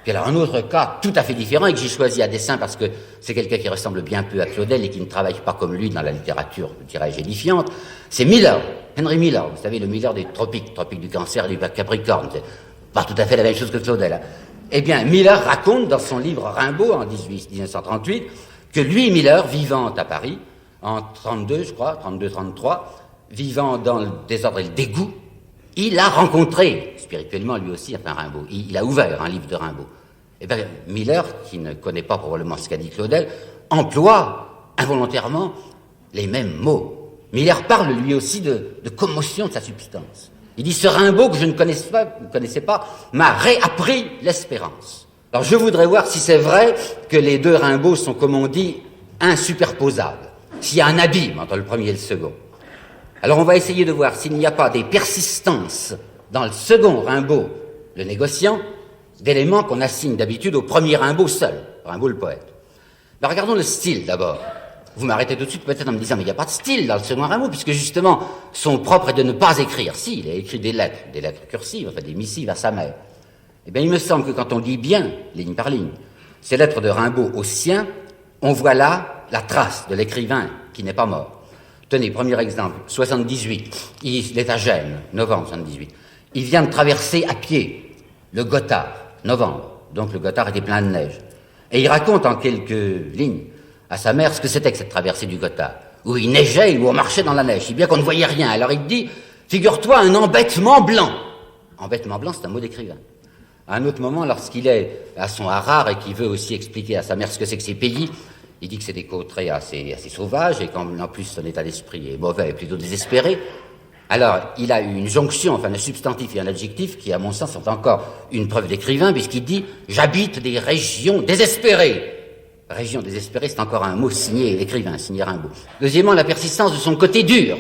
Puis alors un autre cas tout à fait différent et que j'ai choisi à dessein parce que c'est quelqu'un qui ressemble bien peu à Claudel et qui ne travaille pas comme lui dans la littérature, dirais-je, édifiante, c'est Miller, Henry Miller, vous savez, le Miller des tropiques du Cancer et du Capricorne, c'est pas tout à fait la même chose que Claudel. Eh bien, Miller raconte dans son livre Rimbaud, en 1938, que lui, Miller, vivant à Paris, en 32, je crois, 32-33, vivant dans le désordre et le dégoût, il a rencontré, spirituellement lui aussi, enfin Rimbaud, il a ouvert un livre de Rimbaud. Eh bien, Miller, qui ne connaît pas probablement ce qu'a dit Claudel, emploie involontairement les mêmes mots. Miller parle lui aussi de commotion de sa substance. Il dit, ce Rimbaud que je ne connaissais pas m'a réappris l'espérance. Alors je voudrais voir si c'est vrai que les deux Rimbaud sont, comme on dit, insuperposables, s'il y a un abîme entre le premier et le second. Alors on va essayer de voir s'il n'y a pas des persistances dans le second Rimbaud, le négociant, d'éléments qu'on assigne d'habitude au premier Rimbaud seul, Rimbaud le poète. Ben, regardons le style d'abord. Vous m'arrêtez tout de suite peut-être en me disant mais il n'y a pas de style dans le second Rimbaud, puisque justement son propre est de ne pas écrire. Si, il a écrit des lettres cursives, enfin des missives à sa mère. Eh bien il me semble que quand on lit bien, ligne par ligne, ces lettres de Rimbaud aux siens, on voit là la trace de l'écrivain qui n'est pas mort. Tenez, premier exemple, 78, il est à Gênes, novembre 78. Il vient de traverser à pied le Gothard, novembre, donc le Gothard était plein de neige. Et il raconte en quelques lignes à sa mère ce que c'était que cette traversée du Gothard, où il neigeait et où on marchait dans la neige, si bien qu'on ne voyait rien. Alors il dit, figure-toi un embêtement blanc. Embêtement blanc, c'est un mot d'écrivain. À un autre moment, lorsqu'il est à son harar et qu'il veut aussi expliquer à sa mère ce que c'est que ces pays, il dit que c'est des contrées assez sauvages et qu'en plus son état d'esprit est mauvais et plutôt désespéré. Alors, il a une jonction, enfin un substantif et un adjectif qui, à mon sens, sont encore une preuve d'écrivain puisqu'il dit « J'habite des régions désespérées ». Région désespérée, c'est encore un mot signé l'écrivain, signé Rimbaud. Deuxièmement, la persistance de son côté dur.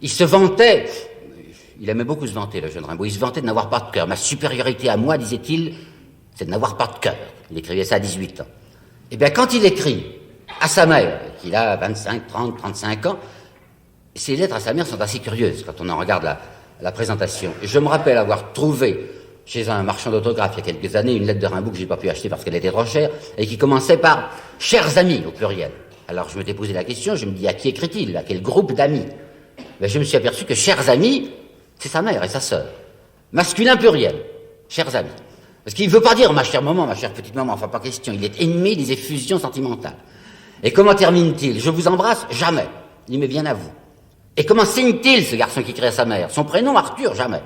Il se vantait, il aimait beaucoup se vanter, le jeune Rimbaud, il se vantait de n'avoir pas de cœur. Ma supériorité à moi, disait-il, c'est de n'avoir pas de cœur. Il écrivait ça à 18 ans. Eh bien, quand il écrit à sa mère, qu'il a 25, 30, 35 ans, ses lettres à sa mère sont assez curieuses quand on en regarde la présentation. Et je me rappelle avoir trouvé chez un marchand d'autographes il y a quelques années une lettre de Rimbaud que j'ai pas pu acheter parce qu'elle était trop chère et qui commençait par « chers amis » au pluriel. Alors je m'étais posé la question, je me dis à qui écrit-il, à quel groupe d'amis? Ben, je me suis aperçu que « chers amis », c'est sa mère et sa sœur. Masculin pluriel, « chers amis ». Parce qu'il ne veut pas dire « ma chère maman, ma chère petite maman », enfin pas question, il est ennemi des effusions sentimentales. Et comment termine-t-il? Je vous embrasse? Jamais. Il met bien à vous. Et comment signe-t-il, ce garçon qui écrit à sa mère? Son prénom, Arthur? Jamais.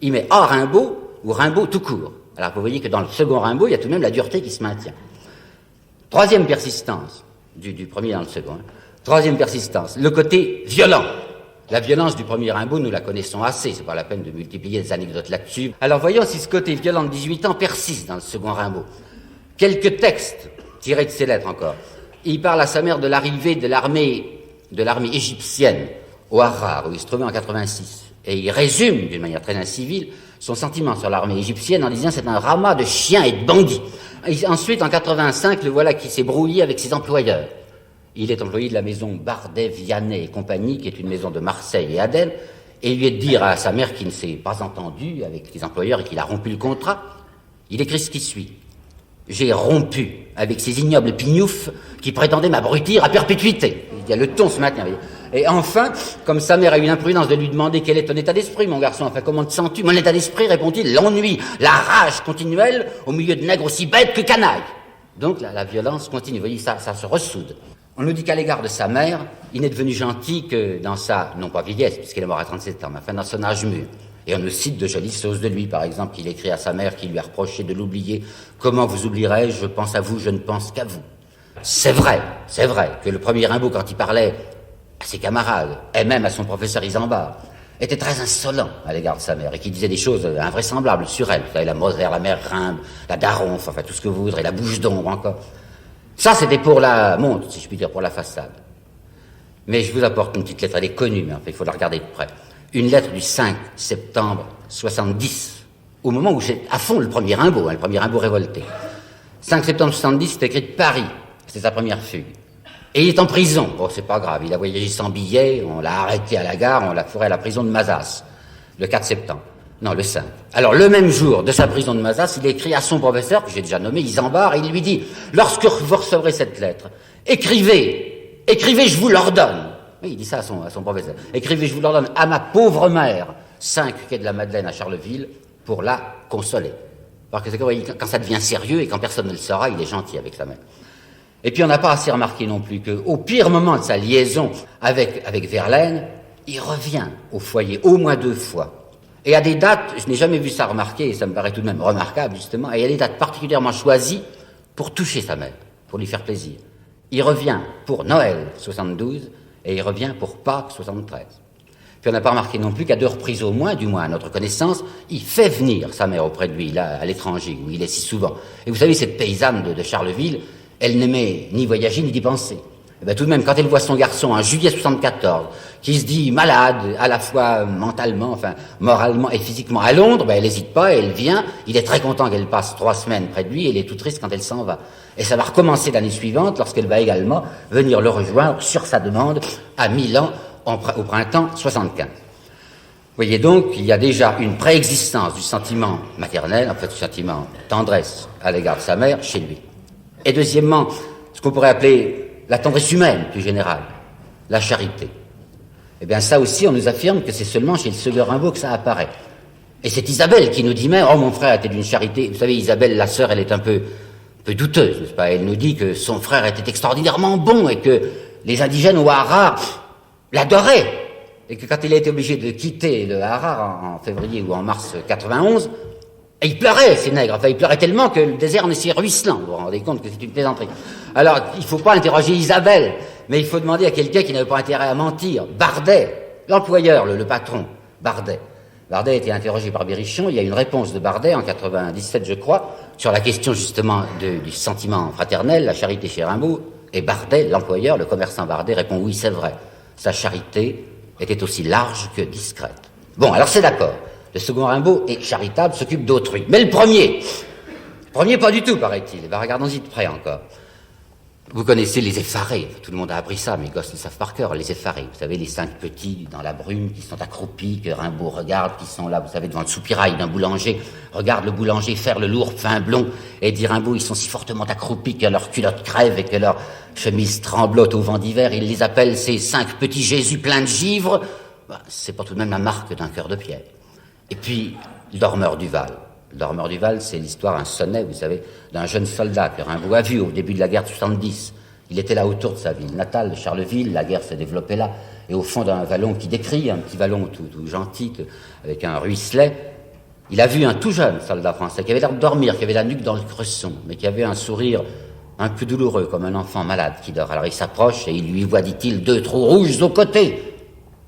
Il met A Rimbaud ou Rimbaud tout court. Alors vous voyez que dans le second Rimbaud, il y a tout de même la dureté qui se maintient. Troisième persistance, du premier dans le second. Troisième persistance, le côté violent. La violence du premier Rimbaud, nous la connaissons assez, c'est pas la peine de multiplier des anecdotes là-dessus. Alors voyons si ce côté violent de 18 ans persiste dans le second Rimbaud. Quelques textes tirés de ses lettres encore. Il parle à sa mère de l'arrivée de l'armée égyptienne au Harar, où il se trouvait en 86. Et il résume, d'une manière très incivile, son sentiment sur l'armée égyptienne en disant c'est un ramas de chiens et de bandits. Et ensuite, en 85, le voilà qui s'est brouillé avec ses employeurs. Il est employé de la maison Bardet, Vianney et compagnie, qui est une maison de Marseille et Aden, et il lui est de dire à sa mère qu'il ne s'est pas entendu avec les employeurs et qu'il a rompu le contrat. Il écrit ce qui suit. J'ai rompu avec ces ignobles pignoufs qui prétendaient m'abrutir à perpétuité. Il y a le ton se maintient. Et enfin, comme sa mère a eu l'imprudence de lui demander quel est ton état d'esprit, mon garçon, enfin, comment te sens-tu? Mon état d'esprit, répond-il, l'ennui, la rage continuelle au milieu de nègres aussi bêtes que canailles. Donc la violence continue, vous voyez, ça se ressoude. On nous dit qu'à l'égard de sa mère, il n'est devenu gentil que dans sa, non pas vieillesse, puisqu'il est mort à 37 ans, mais enfin dans son âge mûr. Et on nous cite de jolies choses de lui, par exemple, qu'il écrit à sa mère qui lui a reproché de l'oublier. Comment vous oublierai-je? Je pense à vous, je ne pense qu'à vous. C'est vrai que le premier Rimbaud, quand il parlait à ses camarades, et même à son professeur Isambard, était très insolent à l'égard de sa mère, et qui disait des choses invraisemblables sur elle. Vous savez, la Moselle, la mère Rimbe, la Daronfe, enfin tout ce que vous voudrez, la bouche d'ombre encore. Ça, c'était pour la montre, si je puis dire, pour la façade. Mais je vous apporte une petite lettre, elle est connue, mais enfin, il faut la regarder de près. Une lettre du 5 septembre 70, au moment où j'ai à fond le premier Rimbaud, le premier Rimbaud révolté. 5 septembre 70, c'est écrit de Paris, c'est sa première fugue. Et il est en prison, bon c'est pas grave, il a voyagé sans billet, on l'a arrêté à la gare, on l'a fourré à la prison de Mazas, le 4 septembre. Non, le 5. Alors, le même jour de sa prison de Mazas, il écrit à son professeur, que j'ai déjà nommé, Isambard, et il lui dit, lorsque vous recevrez cette lettre, écrivez, je vous l'ordonne. Oui, il dit ça à son professeur. Écrivez, je vous l'ordonne, à ma pauvre mère, 5 quai de la Madeleine à Charleville, pour la consoler. Parce que c'est quand ça devient sérieux et quand personne ne le saura, il est gentil avec sa mère. Et puis on n'a pas assez remarqué non plus qu'au pire moment de sa liaison avec Verlaine, il revient au foyer au moins 2 fois. Et à des dates, je n'ai jamais vu ça remarquer, et ça me paraît tout de même remarquable justement, et il y a des dates particulièrement choisies pour toucher sa mère, pour lui faire plaisir. Il revient pour Noël 72, et il revient pour Pâques 73. Puis on n'a pas remarqué non plus qu'à 2 reprises au moins, du moins à notre connaissance, il fait venir sa mère auprès de lui, là, à l'étranger, où il est si souvent. Et vous savez, cette paysanne de Charleville, elle n'aimait ni voyager, ni d'y penser. Et bien tout de même, quand elle voit son garçon, en juillet 74, qui se dit malade, à la fois mentalement, enfin, moralement et physiquement à Londres, ben elle n'hésite pas, elle vient, il est très content qu'elle passe 3 semaines près de lui, et elle est tout triste quand elle s'en va. Et ça va recommencer l'année suivante, lorsqu'elle va également venir le rejoindre, sur sa demande, à Milan, au printemps 75. Vous voyez donc, il y a déjà une préexistence du sentiment maternel, en fait, du sentiment tendresse à l'égard de sa mère, chez lui. Et deuxièmement, ce qu'on pourrait appeler la tendresse humaine, plus générale, la charité. Eh bien, ça aussi, on nous affirme que c'est seulement chez le second Rimbaud que ça apparaît. Et c'est Isabelle qui nous dit même, oh, mon frère était d'une charité. Vous savez, Isabelle, la sœur, elle est un peu douteuse, n'est-ce pas? Elle nous dit que son frère était extraordinairement bon et que les indigènes au Harar l'adoraient. Et que quand il a été obligé de quitter le Harar en février ou en mars 91, et il pleurait, ces nègres. Enfin, il pleurait tellement que le désert en est si ruisselant. Vous vous rendez compte que c'est une plaisanterie. Alors, il ne faut pas interroger Isabelle, mais il faut demander à quelqu'un qui n'avait pas intérêt à mentir. Bardet, l'employeur, le patron, Bardet. Bardet a été interrogé par Bérichon. Il y a une réponse de Bardet en 97, je crois, sur la question justement du sentiment fraternel, la charité chez Rimbaud. Et Bardet, l'employeur, le commerçant Bardet, répond oui, c'est vrai. Sa charité était aussi large que discrète. Bon, alors c'est d'accord. Le second Rimbaud est charitable, s'occupe d'autrui. Mais le premier pas du tout, paraît-il. Eh bien, regardons-y de près encore. Vous connaissez les effarés. Tout le monde a appris ça, mes gosses le savent par cœur, les effarés. Vous savez, les 5 petits dans la brume qui sont accroupis, que Rimbaud regarde, qui sont là, vous savez, devant le soupirail d'un boulanger. Regarde le boulanger faire le lourd pain blond et dit Rimbaud, ils sont si fortement accroupis que leurs culottes crèvent et que leurs chemises tremblotent au vent d'hiver. Il les appelle ces 5 petits Jésus pleins de givre. Bah, c'est pas tout de même la marque d'un cœur de pierre. Et puis, le dormeur du Val. Le dormeur du Val, c'est l'histoire, un sonnet, vous savez, d'un jeune soldat que Rimbaud a vu au début de la guerre de 70. Il était là autour de sa ville natale, de Charleville, la guerre s'est développée là, et au fond d'un vallon qui décrit, un petit vallon tout gentil, avec un ruisselet, il a vu un tout jeune soldat français qui avait l'air de dormir, qui avait la nuque dans le cresson, mais qui avait un sourire un peu douloureux, comme un enfant malade qui dort. Alors il s'approche et il lui voit, dit-il, 2 trous rouges aux côtés.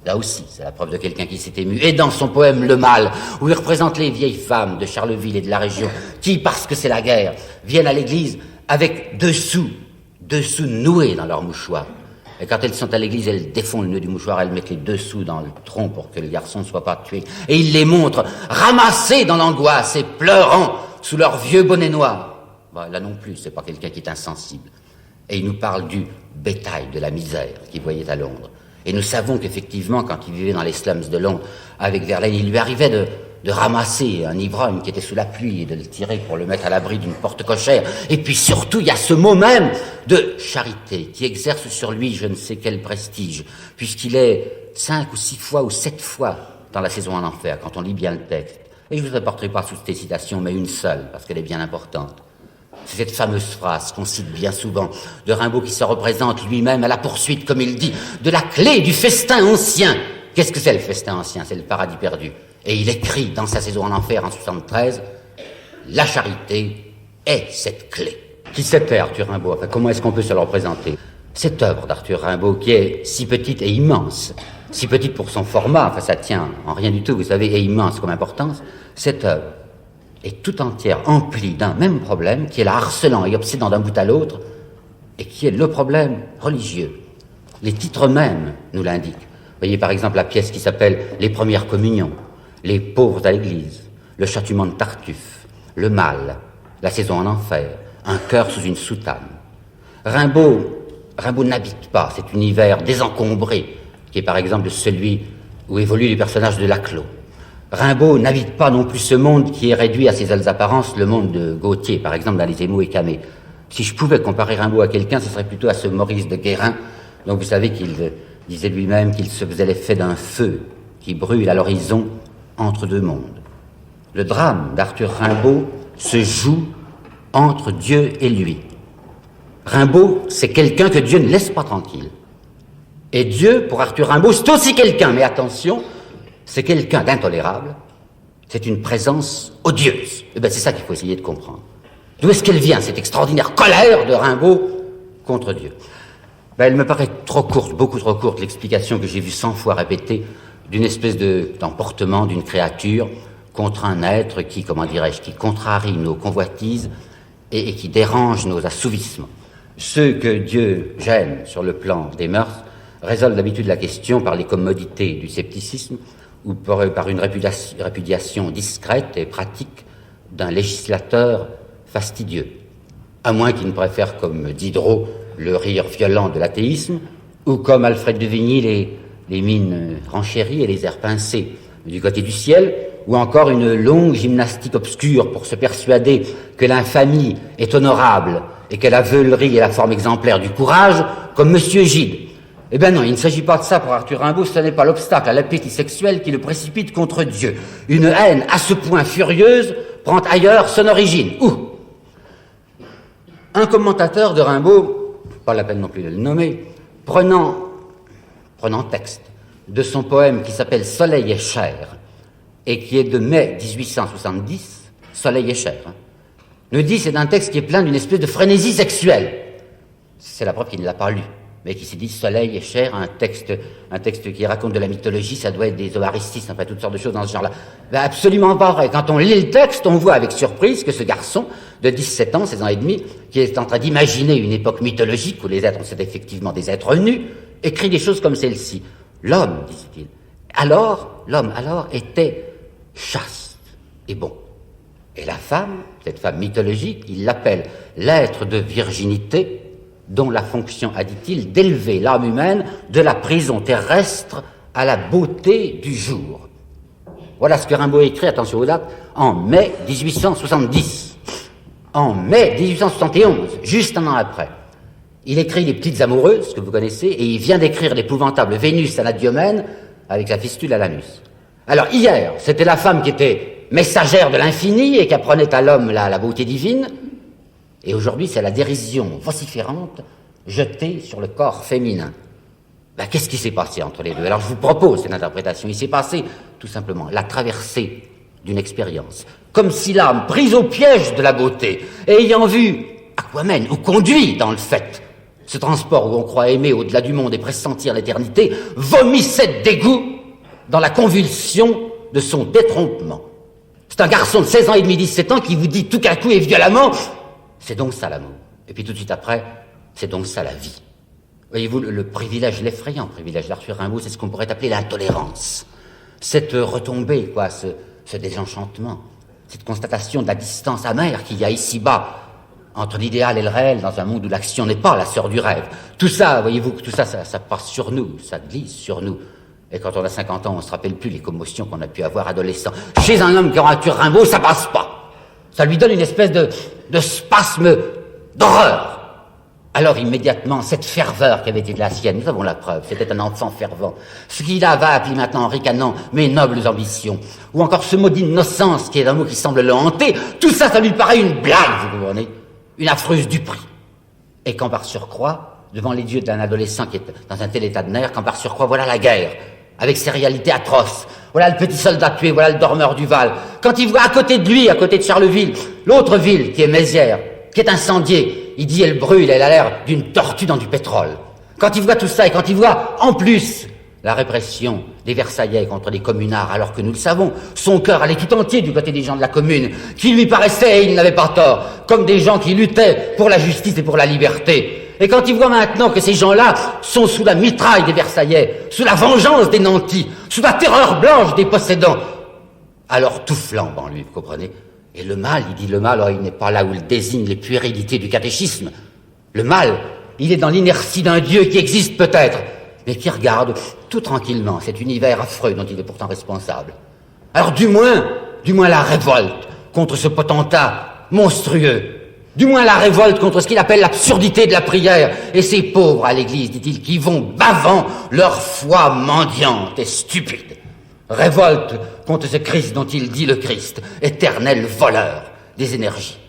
Là aussi, c'est la preuve de quelqu'un qui s'est ému. Et dans son poème Le Mal, où il représente les vieilles femmes de Charleville et de la région, qui, parce que c'est la guerre, viennent à l'église avec 2 sous noués dans leur mouchoir. Et quand elles sont à l'église, elles défont le nœud du mouchoir, elles mettent les 2 sous dans le tronc pour que le garçon ne soit pas tué. Et ils les montrent ramassés dans l'angoisse et pleurant sous leur vieux bonnet noir. Là non plus, c'est pas quelqu'un qui est insensible. Et il nous parle du bétail de la misère qu'il voyait à Londres. Et nous savons qu'effectivement, quand il vivait dans les slums de Londres avec Verlaine, il lui arrivait de ramasser un ivrogne qui était sous la pluie et de le tirer pour le mettre à l'abri d'une porte cochère. Et puis surtout, il y a ce mot même de charité qui exerce sur lui je ne sais quel prestige, puisqu'il est 5 ou 6 fois ou 7 fois dans la saison en enfer, quand on lit bien le texte. Et je ne vous apporterai pas toutes ces citations, mais une seule, parce qu'elle est bien importante. C'est cette fameuse phrase qu'on cite bien souvent de Rimbaud qui se représente lui-même à la poursuite, comme il dit, de la clé du festin ancien. Qu'est-ce que c'est le festin ancien? C'est le paradis perdu. Et il écrit dans sa saison en enfer en 73, la charité est cette clé. Qui c'était Arthur Rimbaud? Enfin, comment est-ce qu'on peut se le représenter? Cette œuvre d'Arthur Rimbaud qui est si petite et immense, si petite pour son format, enfin ça tient en rien du tout, vous savez, et immense comme importance, cette œuvre est tout entière emplie d'un même problème qui est la harcelant et obsédant d'un bout à l'autre et qui est le problème religieux. Les titres mêmes nous l'indiquent. Vous voyez par exemple la pièce qui s'appelle « Les premières communions », « Les pauvres à l'église », « Le châtiment de Tartuffe », « Le mal », « La saison en enfer », « Un cœur sous une soutane ». Rimbaud n'habite pas cet univers désencombré qui est par exemple celui où évoluent les personnages de Laclos. Rimbaud n'habite pas non plus ce monde qui est réduit à ses seules apparences, le monde de Gautier, par exemple, dans Les Émaux et Camée. Si je pouvais comparer Rimbaud à quelqu'un, ce serait plutôt à ce Maurice de Guérin, dont vous savez qu'il disait lui-même qu'il se faisait l'effet d'un feu qui brûle à l'horizon entre 2 mondes. Le drame d'Arthur Rimbaud se joue entre Dieu et lui. Rimbaud, c'est quelqu'un que Dieu ne laisse pas tranquille. Et Dieu, pour Arthur Rimbaud, c'est aussi quelqu'un, mais attention, c'est quelqu'un d'intolérable, c'est une présence odieuse. Et bien c'est ça qu'il faut essayer de comprendre. D'où est-ce qu'elle vient, cette extraordinaire colère de Rimbaud contre Dieu? Elle me paraît trop courte, beaucoup trop courte, l'explication que j'ai vue 100 fois répétée d'une espèce d'emportement d'une créature contre un être qui, comment dirais-je, qui contrarie nos convoitises et qui dérange nos assouvissements. Ceux que Dieu gêne sur le plan des mœurs résolvent d'habitude la question par les commodités du scepticisme ou par une répudiation discrète et pratique d'un législateur fastidieux, à moins qu'il ne préfère, comme Diderot, le rire violent de l'athéisme, ou comme Alfred de Vigny, les mines renchéries et les airs pincés du côté du ciel, ou encore une longue gymnastique obscure pour se persuader que l'infamie est honorable et que la veulerie est la forme exemplaire du courage, comme Monsieur Gide. Eh bien non, il ne s'agit pas de ça pour Arthur Rimbaud, ce n'est pas l'obstacle à l'appétit sexuel qui le précipite contre Dieu. Une haine à ce point furieuse prend ailleurs son origine. Où? Un commentateur de Rimbaud, pas la peine non plus de le nommer, prenant texte de son poème qui s'appelle « Soleil et chair » et qui est de mai 1870, « Soleil et chair », nous dit c'est un texte qui est plein d'une espèce de frénésie sexuelle. C'est la preuve qu'il ne l'a pas lu, mais qui s'est dit soleil et chair, un texte qui raconte de la mythologie, ça doit être des Oaristis, enfin toutes sortes de choses dans ce genre-là. Ben absolument pas vrai. Quand on lit le texte, on voit avec surprise que ce garçon de 17 ans, 16 ans et demi, qui est en train d'imaginer une époque mythologique où les êtres sont effectivement des êtres nus, écrit des choses comme celle-ci. L'homme, dit-il, l'homme était chaste et bon. Et la femme, cette femme mythologique, il l'appelle l'être de virginité, dont la fonction, a dit-il, d'élever l'âme humaine de la prison terrestre à la beauté du jour. Voilà ce que Rimbaud écrit, attention aux dates, en mai 1870. En mai 1871, juste un an après. Il écrit Les Petites Amoureuses, que vous connaissez, et il vient d'écrire l'épouvantable Vénus Anadyomène avec la fistule à l'anus. Alors hier, c'était la femme qui était messagère de l'infini et qui apprenait à l'homme la beauté divine. Et aujourd'hui, c'est la dérision vociférante jetée sur le corps féminin. Qu'est-ce qui s'est passé entre les deux? Alors, je vous propose cette interprétation. Il s'est passé, tout simplement, la traversée d'une expérience. Comme si l'âme, prise au piège de la beauté, ayant vu à quoi mène ou conduit, dans le fait, ce transport où on croit aimer au-delà du monde et pressentir l'éternité, vomissait de dégoût dans la convulsion de son détrompement. C'est un garçon de 16 ans et demi, 17 ans qui vous dit tout à coup et violemment « c'est donc ça l'amour ». Et puis tout de suite après « c'est donc ça la vie ». Voyez-vous, le privilège, l'effrayant privilège d'Arthur Rimbaud, c'est ce qu'on pourrait appeler l'intolérance. Cette retombée, quoi, ce désenchantement, cette constatation de la distance amère qu'il y a ici-bas entre l'idéal et le réel dans un monde où l'action n'est pas la sœur du rêve. Tout ça, voyez-vous, tout ça, ça passe sur nous, ça glisse sur nous. Et quand on a 50 ans, on ne se rappelle plus les commotions qu'on a pu avoir adolescent. Chez un homme qui aura Arthur Rimbaud, ça passe pas. Ça lui donne une espèce de spasme d'horreur. Alors immédiatement, cette ferveur qui avait été de la sienne, nous avons la preuve, c'était un enfant fervent. Ce qu'il a va appeler maintenant en ricanant mes nobles ambitions, ou encore ce mot d'innocence qui est un mot qui semble le hanter, tout ça, ça lui paraît une blague, vous comprenez, une affreuse duperie. Et quand par surcroît, devant les yeux d'un adolescent qui est dans un tel état de nerfs, quand par surcroît, voilà la guerre, avec ses réalités atroces, voilà le petit soldat tué, voilà le dormeur du Val, quand il voit à côté de lui, à côté de Charleville, l'autre ville qui est Mézières, qui est incendiée, il dit elle brûle, elle a l'air d'une tortue dans du pétrole. Quand il voit tout ça et quand il voit en plus la répression des Versaillais contre les communards, alors que nous le savons, son cœur allait tout entier du côté des gens de la commune, qui lui paraissaient, et il n'avait pas tort, comme des gens qui luttaient pour la justice et pour la liberté. Et quand il voit maintenant que ces gens-là sont sous la mitraille des Versaillais, sous la vengeance des nantis, sous la terreur blanche des possédants, alors tout flambe en lui, vous comprenez? Et le mal, il dit le mal, oh, il n'est pas là où il désigne les puérilités du catéchisme. Le mal, il est dans l'inertie d'un Dieu qui existe peut-être, mais qui regarde tout tranquillement cet univers affreux dont il est pourtant responsable. Alors du moins la révolte contre ce potentat monstrueux, du moins la révolte contre ce qu'il appelle l'absurdité de la prière, et ces pauvres à l'église, dit-il, qui vont bavant leur foi mendiante et stupide. Révolte contre ce Christ dont il dit le Christ, éternel voleur des énergies.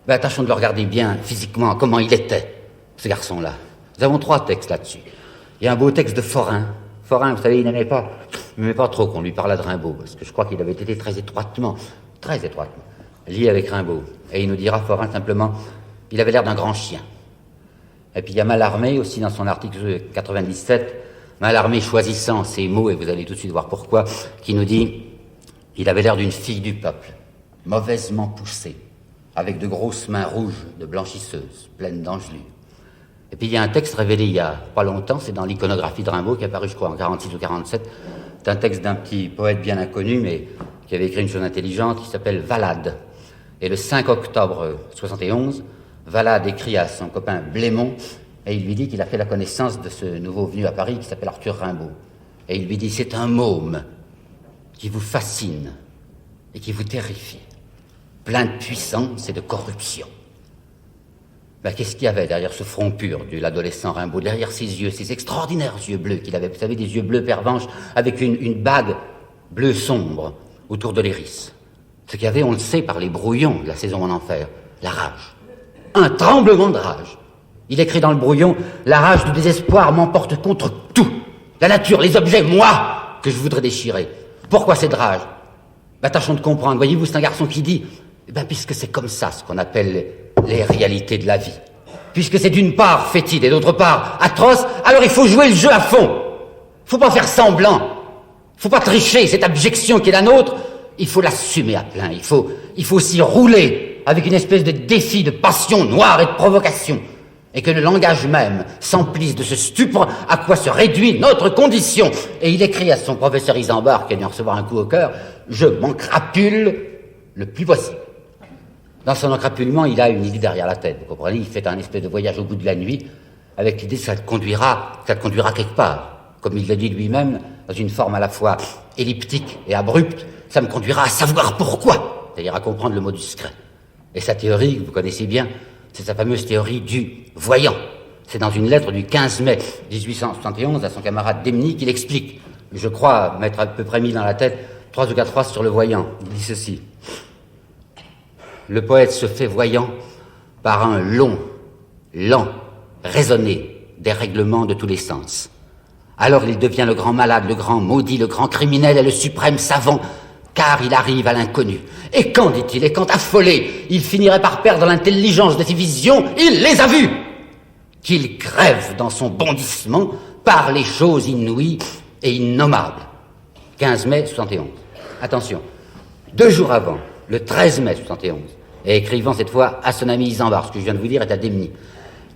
Ben, tâchons de le regarder bien physiquement, comment il était, ce garçon-là. Nous avons 3 textes là-dessus. Il y a un beau texte de Forain. Forain, vous savez, il n'aimait pas trop qu'on lui parlât de Rimbaud, parce que je crois qu'il avait été très étroitement, lié avec Rimbaud. Et il nous dira, Forain, simplement, il avait l'air d'un grand chien. Et puis il y a Mallarmé aussi dans son article 97, Mallarmé choisissant ses mots, et vous allez tout de suite voir pourquoi, qui nous dit « Il avait l'air d'une fille du peuple, mauvaisement poussée, avec de grosses mains rouges, de blanchisseuses, pleines d'engelures. » Et puis il y a un texte révélé il y a pas longtemps, c'est dans l'iconographie de Rimbaud, qui est apparu je crois en 46 ou 47, c'est un texte d'un petit poète bien inconnu, mais qui avait écrit une chose intelligente, qui s'appelle Valade. Et le 5 octobre 71, Valade écrit à son copain Blémont, et il lui dit qu'il a fait la connaissance de ce nouveau venu à Paris qui s'appelle Arthur Rimbaud. Et il lui dit, c'est un môme qui vous fascine et qui vous terrifie, plein de puissance et de corruption. Ben, qu'est-ce qu'il y avait derrière ce front pur de l'adolescent Rimbaud, derrière ses yeux, ces extraordinaires yeux bleus qu'il avait, vous savez, des yeux bleus pervenches avec une bague bleue sombre autour de l'iris. Ce qu'il y avait, on le sait par les brouillons de la saison en enfer, la rage. Un tremblement de rage. Il écrit dans le brouillon, la rage du désespoir m'emporte contre tout. La nature, les objets, moi, que je voudrais déchirer. Pourquoi cette rage? Ben, tâchons de comprendre. Voyez-vous, c'est un garçon qui dit, puisque c'est comme ça ce qu'on appelle les réalités de la vie. Puisque c'est d'une part fétide et d'autre part atroce, alors il faut jouer le jeu à fond. Faut pas faire semblant. Faut pas tricher. Cette abjection qui est la nôtre, il faut l'assumer à plein. Il faut s'y rouler avec une espèce de défi de passion noire et de provocation. Et que le langage même s'emplisse de ce stupre à quoi se réduit notre condition. Et il écrit à son professeur Isambard, qui a dû recevoir un coup au cœur, « Je m'encrapule le plus possible ». Dans son encrapulement, il a une idée derrière la tête, vous comprenez? Il fait un espèce de voyage au bout de la nuit, avec l'idée que ça te conduira quelque part. Comme il l'a dit lui-même, dans une forme à la fois elliptique et abrupte, ça me conduira à savoir pourquoi, c'est-à-dire à comprendre le mot du secret. Et sa théorie, que vous connaissez bien, c'est sa fameuse théorie du voyant. C'est dans une lettre du 15 mai 1871 à son camarade Demny qu'il explique. Je crois m'être à peu près mis dans la tête 3 ou 4 phrases sur le voyant. Il dit ceci. Le poète se fait voyant par un long, lent, raisonné dérèglement de tous les sens. Alors il devient le grand malade, le grand maudit, le grand criminel et le suprême savant, car il arrive à l'inconnu. Et quand, dit-il, et quand affolé, il finirait par perdre l'intelligence de ses visions, il les a vues. qu'il crève dans son bondissement par les choses inouïes et innommables. 15 mai 71. Attention, 2 jours avant, le 13 mai 71, et écrivant cette fois à son ami Isambard, ce que je viens de vous dire est à Demny.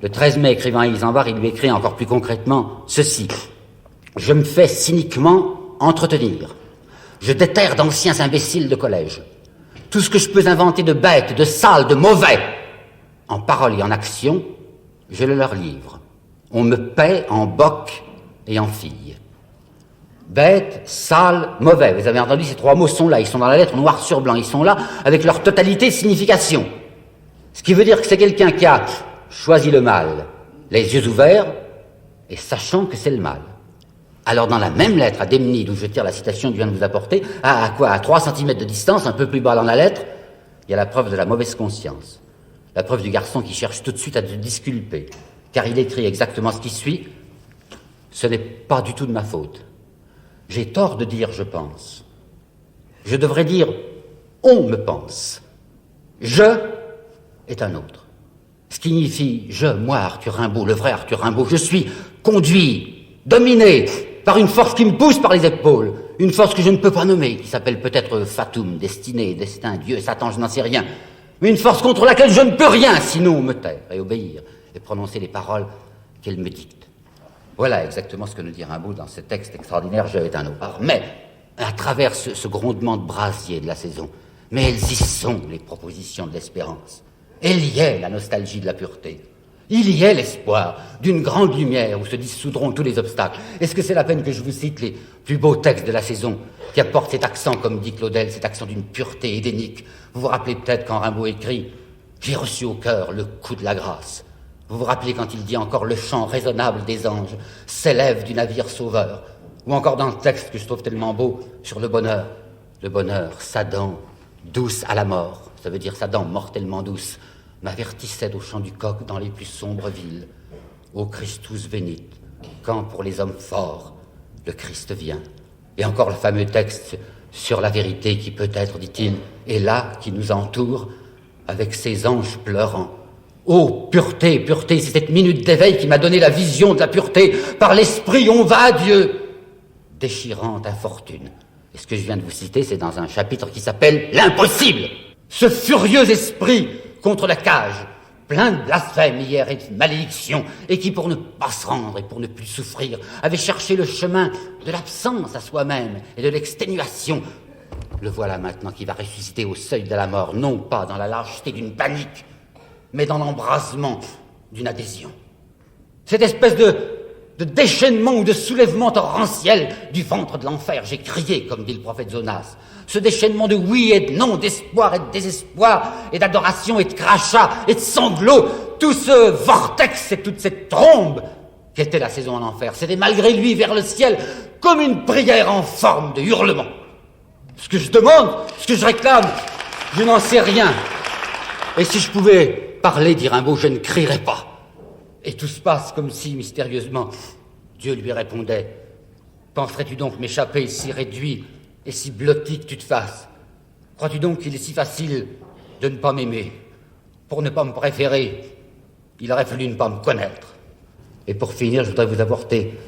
Le 13 mai, écrivant à Isambard, il lui écrit encore plus concrètement ceci. « Je me fais cyniquement entretenir. Je déterre d'anciens imbéciles de collège. Tout ce que je peux inventer de bête, de sale, de mauvais, en parole et en action, je le leur livre. On me paie en boc et en fille. Bête, sale, mauvais. Vous avez entendu, ces 3 mots sont là. Ils sont dans la lettre noir sur blanc. Ils sont là avec leur totalité de signification. Ce qui veut dire que c'est quelqu'un qui a choisi le mal, les yeux ouverts, et sachant que c'est le mal. Alors dans la même lettre à Demny, d'où je tire la citation que je viens de vous apporter, à 3 cm de distance, un peu plus bas dans la lettre, il y a la preuve de la mauvaise conscience. La preuve du garçon qui cherche tout de suite à se disculper. Car il écrit exactement ce qui suit. Ce n'est pas du tout de ma faute. J'ai tort de dire je pense. Je devrais dire on me pense. Je est un autre. Ce qui signifie je, moi, Arthur Rimbaud, le vrai Arthur Rimbaud, je suis conduit, dominé par une force qui me pousse par les épaules, une force que je ne peux pas nommer, qui s'appelle peut-être Fatum, destinée, destin, Dieu, Satan, je n'en sais rien, mais une force contre laquelle je ne peux rien, sinon me taire et obéir et prononcer les paroles qu'elle me dicte. Voilà exactement ce que nous dit Rimbaud dans ce texte extraordinaire, Je est un autre. Mais, à travers ce grondement de brasier de la saison, mais elles y sont, les propositions de l'espérance. Elle y est, la nostalgie de la pureté. Il y est l'espoir d'une grande lumière où se dissoudront tous les obstacles. Est-ce que c'est la peine que je vous cite les plus beaux textes de la saison qui apportent cet accent, comme dit Claudel, cet accent d'une pureté édénique? Vous vous rappelez peut-être quand Rimbaud écrit « J'ai reçu au cœur le coup de la grâce ». Vous vous rappelez quand il dit encore « Le chant raisonnable des anges s'élève du navire sauveur ». Ou encore dans le texte que je trouve tellement beau sur le bonheur. Le bonheur, sa dent, douce à la mort, ça veut dire sa dent mortellement douce, m'avertissait au chant du coq dans les plus sombres villes. Ô Christus venit, quand pour les hommes forts, le Christ vient. Et encore le fameux texte sur la vérité qui peut-être, dit-il, est là, qui nous entoure, avec ses anges pleurant. Ô pureté, pureté, c'est cette minute d'éveil qui m'a donné la vision de la pureté. Par l'esprit, on va à Dieu. Déchirante infortune. Et ce que je viens de vous citer, c'est dans un chapitre qui s'appelle « L'impossible ». Ce furieux esprit contre la cage, plein de blasphème hier et de malédiction, et qui, pour ne pas se rendre et pour ne plus souffrir, avait cherché le chemin de l'absence à soi-même et de l'exténuation. Le voilà maintenant qui va ressusciter au seuil de la mort, non pas dans la lâcheté d'une panique, mais dans l'embrasement d'une adhésion. Cette espèce de déchaînement ou de soulèvement torrentiel du ventre de l'enfer, j'ai crié, comme dit le prophète Jonas. Ce déchaînement de oui et de non, d'espoir et de désespoir, et d'adoration et de crachats et de sanglots, tout ce vortex et toute cette trombe qu'était la saison en enfer, c'était malgré lui vers le ciel comme une prière en forme de hurlement. Ce que je demande, ce que je réclame, je n'en sais rien. Et si je pouvais parler, dit Rimbaud, je ne crierais pas. Et tout se passe comme si, mystérieusement, Dieu lui répondait « Penserais-tu donc m'échapper si réduit et si blotti que tu te fasses? Crois-tu donc qu'il est si facile de ne pas m'aimer? Pour ne pas me préférer, il aurait fallu ne pas me connaître. » Et pour finir, je voudrais vous apporter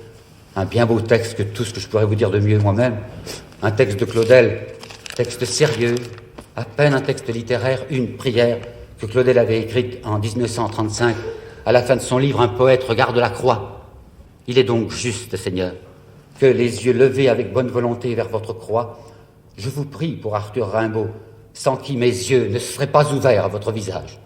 un bien beau texte que tout ce que je pourrais vous dire de mieux moi-même, un texte de Claudel, texte sérieux, à peine un texte littéraire, une prière que Claudel avait écrite en 1935 à la fin de son livre « Un poète regarde la croix ». Il est donc juste, Seigneur, que les yeux levés avec bonne volonté vers votre croix, je vous prie pour Arthur Rimbaud, sans qui mes yeux ne seraient pas ouverts à votre visage.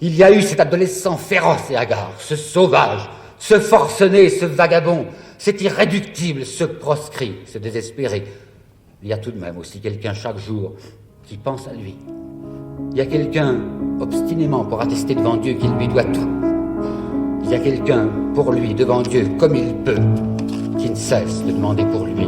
Il y a eu cet adolescent féroce et hagard, ce sauvage, ce forcené, ce vagabond, cet irréductible, ce proscrit, ce désespéré. Il y a tout de même aussi quelqu'un chaque jour qui pense à lui. Il y a quelqu'un, obstinément, pour attester devant Dieu qu'il lui doit tout. Il y a quelqu'un, pour lui, devant Dieu, comme il peut, qui ne cesse de demander pour lui.